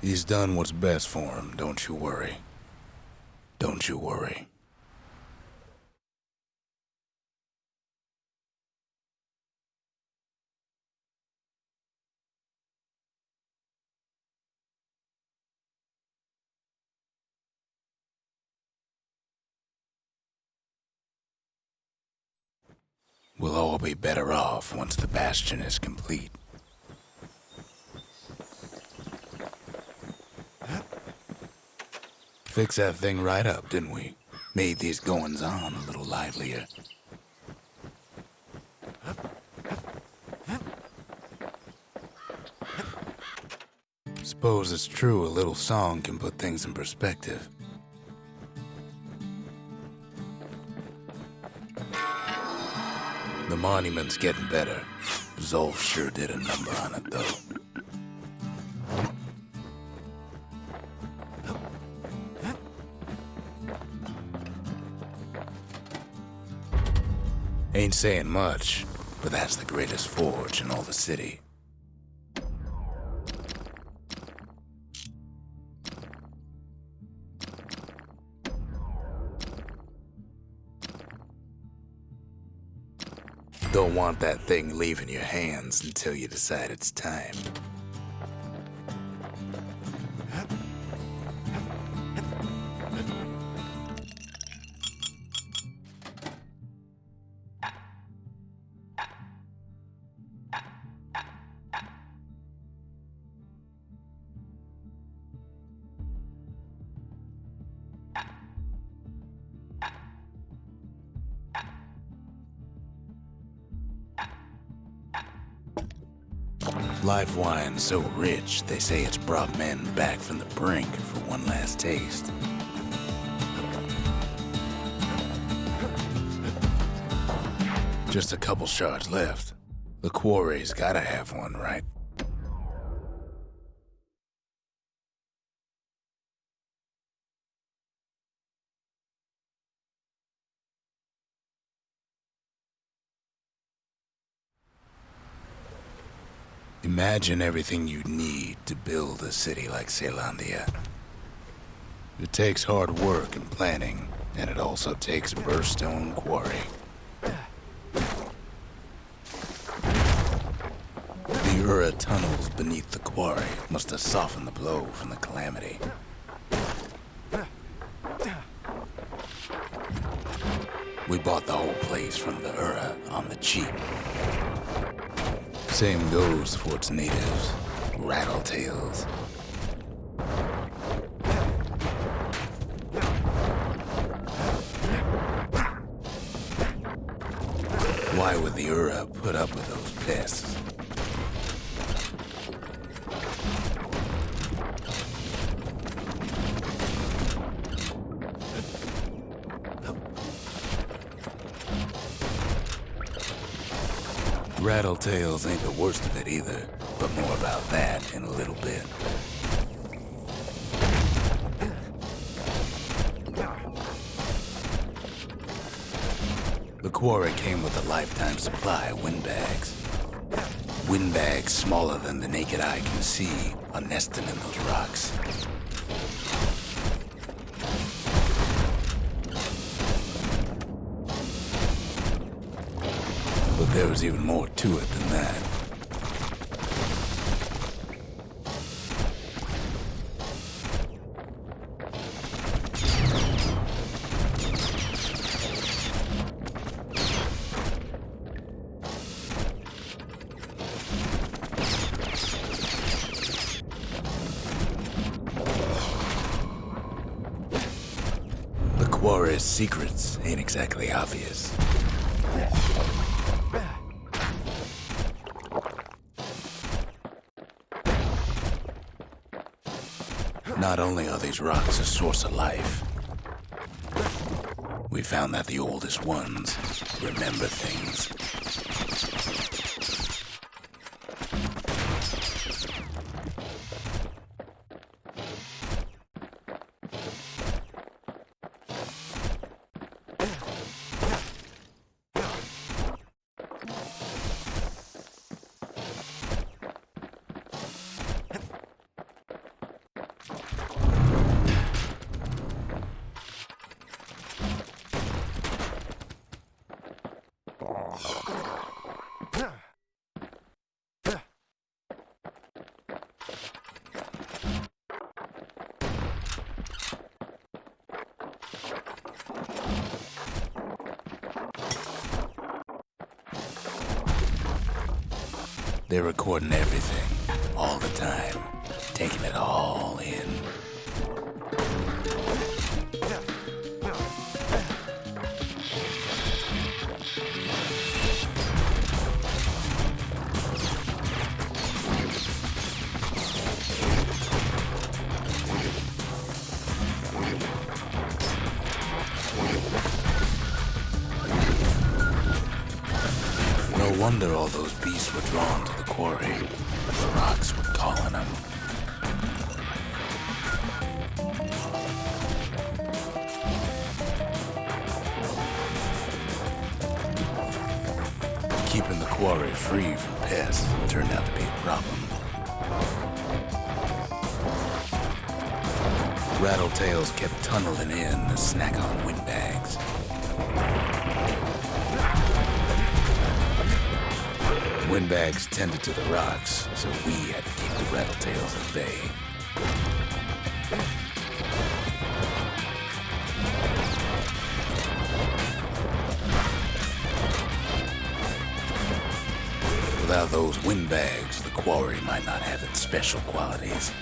He's done what's best for him, don't you worry. Don't you worry. We'll all be better off once the Bastion is complete. Fixed that thing right up, didn't we? Made these goings-on a little livelier. Suppose it's true a little song can put things in perspective. The monument's getting better. Zolf sure did a number on it, though. Ain't saying much, but that's the greatest forge in all the city. Don't want that thing leaving your hands until you decide it's time. Life wine's so rich, they say it's brought men back from the brink for one last taste. Just a couple shards left. The quarry's gotta have one, right? Imagine everything you'd need to build a city like Zealandia. It takes hard work and planning, and it also takes a burstone quarry. The Ura tunnels beneath the quarry must have softened the blow from the calamity. We bought the whole place from the Ura on the cheap. Same goes for its natives, rattletails. Why would the Ura put up with those pests? Rattletails ain't the worst of it either, but more about that in a little bit. The quarry came with a lifetime supply of windbags. Windbags smaller than the naked eye can see are nesting in those rocks. But there was even more to it than that. The quarry's secrets ain't exactly obvious. Not only are these rocks a source of life, we found that the oldest ones remember things. They're recording everything, all the time, taking it all in. No wonder all those beasts were drawn to the quarry. The rocks were calling them. Keeping the quarry free from pests turned out to be a problem. Rattletails kept tunneling in to snack on windbags. Windbags tended to the rocks, so we had to keep the rattletails at bay. Without those windbags, the quarry might not have its special qualities.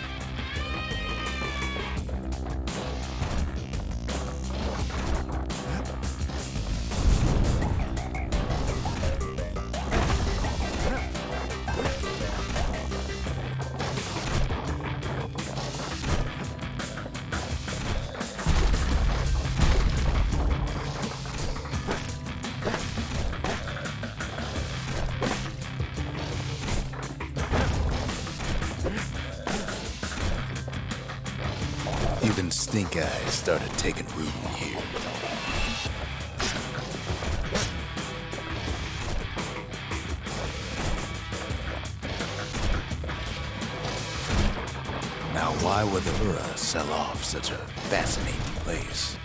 Even stink eyes started taking root in here. Now, why would the Ura sell off such a fascinating place?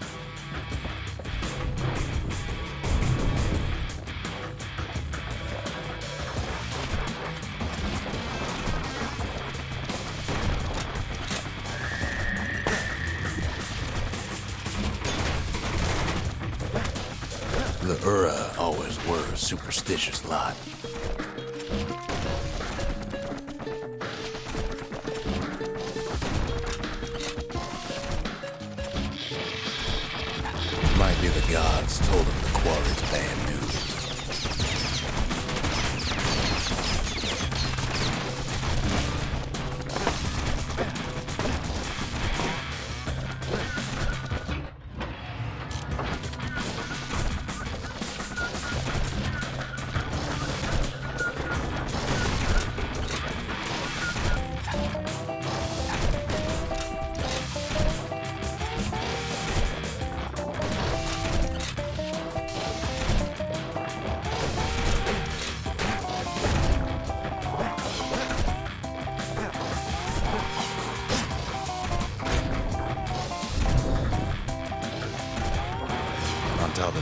The Ura always were a superstitious lot. Might be the gods told them the quarry's bad news.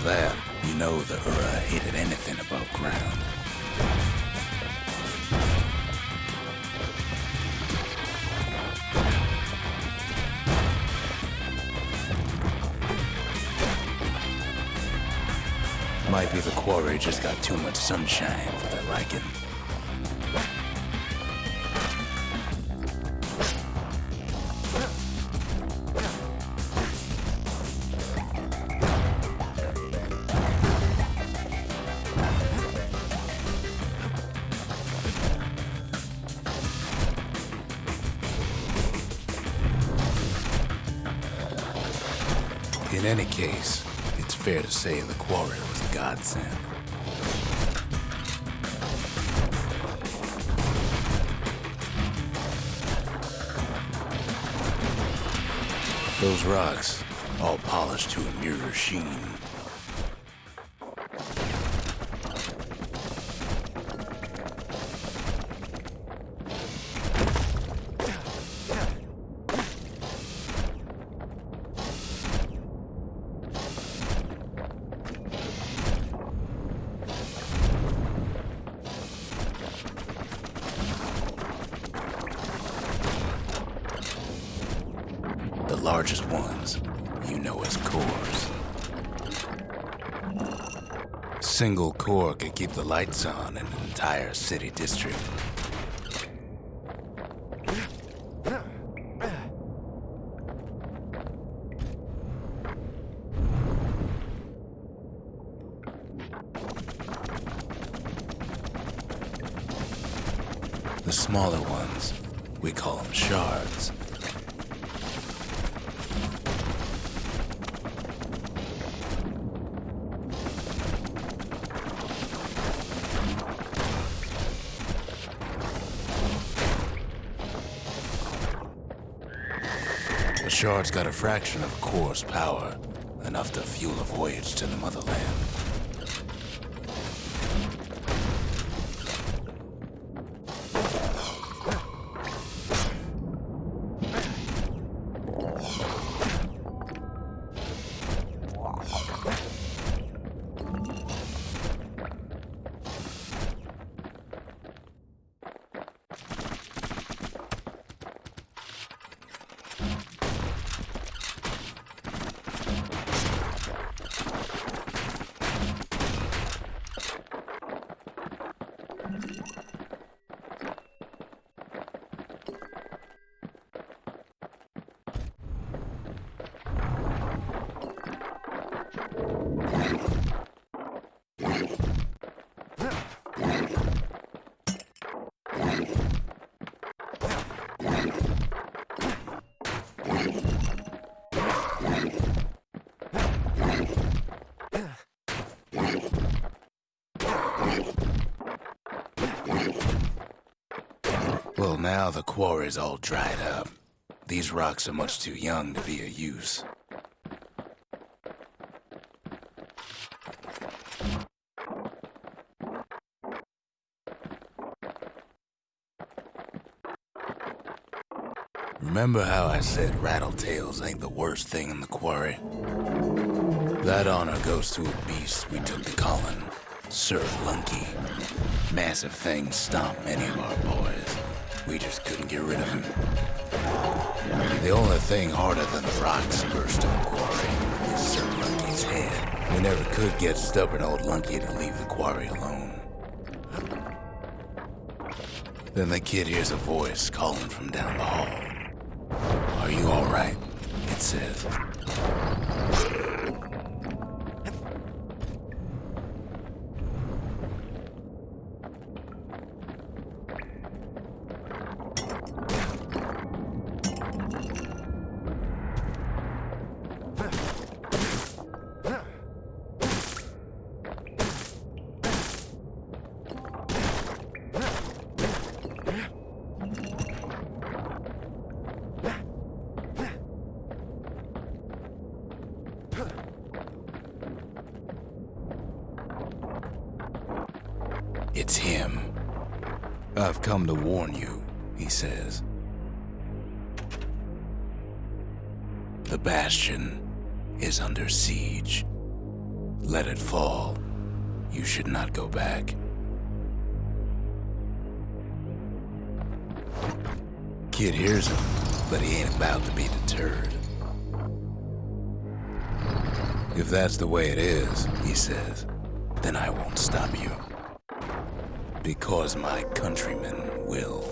that, you know the Ura hated anything above ground. Might be the quarry just got too much sunshine for their liking. In any case, it's fair to say the quarry was a godsend. Those rocks, all polished to a mirror sheen. The largest ones, you know as cores. Single core could keep the lights on in an entire city district. The smaller ones, we call them shards. The shards got a fraction of a core's power, enough to fuel a voyage to the motherland. Well, now the quarry's all dried up. These rocks are much too young to be of use. Remember how I said rattletails ain't the worst thing in the quarry? That honor goes to a beast we took to Colin, Sir Lunky. Massive things stomped many of our boys. We just couldn't get rid of him. The only thing harder than the rocks burst in the quarry is Sir Lunky's head. We never could get stubborn old Lunky to leave the quarry alone. Then the kid hears a voice calling from down the hall. "Are you all right?" it says. It's him. "I've come to warn you," he says. "The Bastion is under siege. Let it fall. You should not go back. Kid hears him, but he ain't about to be deterred. If that's the way it is, he says, then I won't stop you. Because my countrymen will.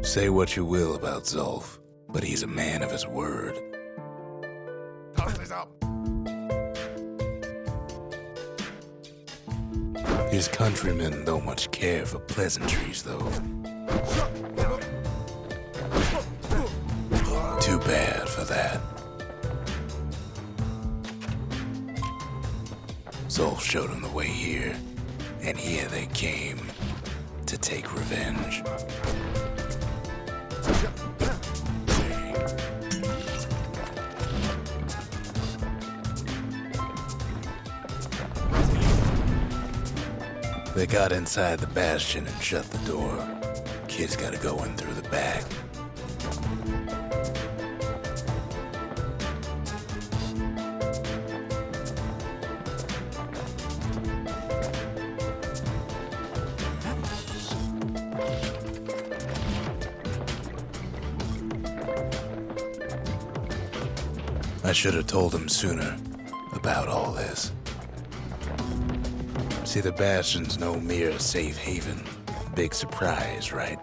Say what you will about Zulf, but he's a man of his word. His countrymen don't much care for pleasantries, though. Too bad for that. Zulf showed him the way here, and here they came to take revenge. They got inside the Bastion and shut the door. Kid's gotta go in through the back. I should have told him sooner about all this. See, the Bastion's no mere safe haven. Big surprise, right?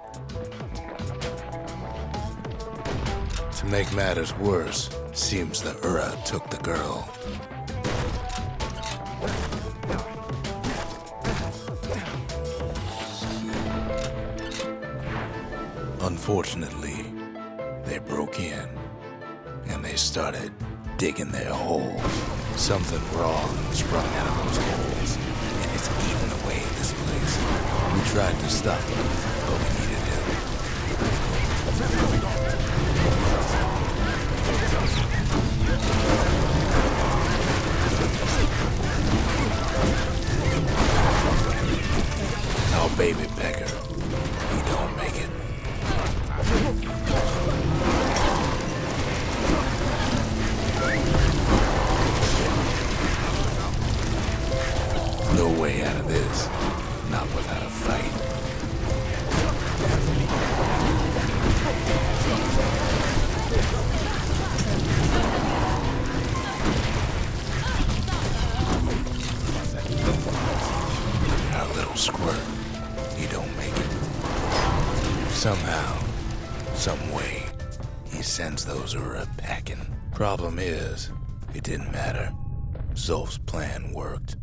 To make matters worse, seems the Ura took the girl. Unfortunately, they broke in, and they started digging their hole. Something wrong sprung out of those holes, and it's eating away this place. We tried to stop him, but we needed him. Our baby pecker, he don't make it. No way out of this, not without a fight. Our little squirt, he don't make it. Somehow, some way, he sends those Ura packing. Problem is, it didn't matter. Zulf's plan worked.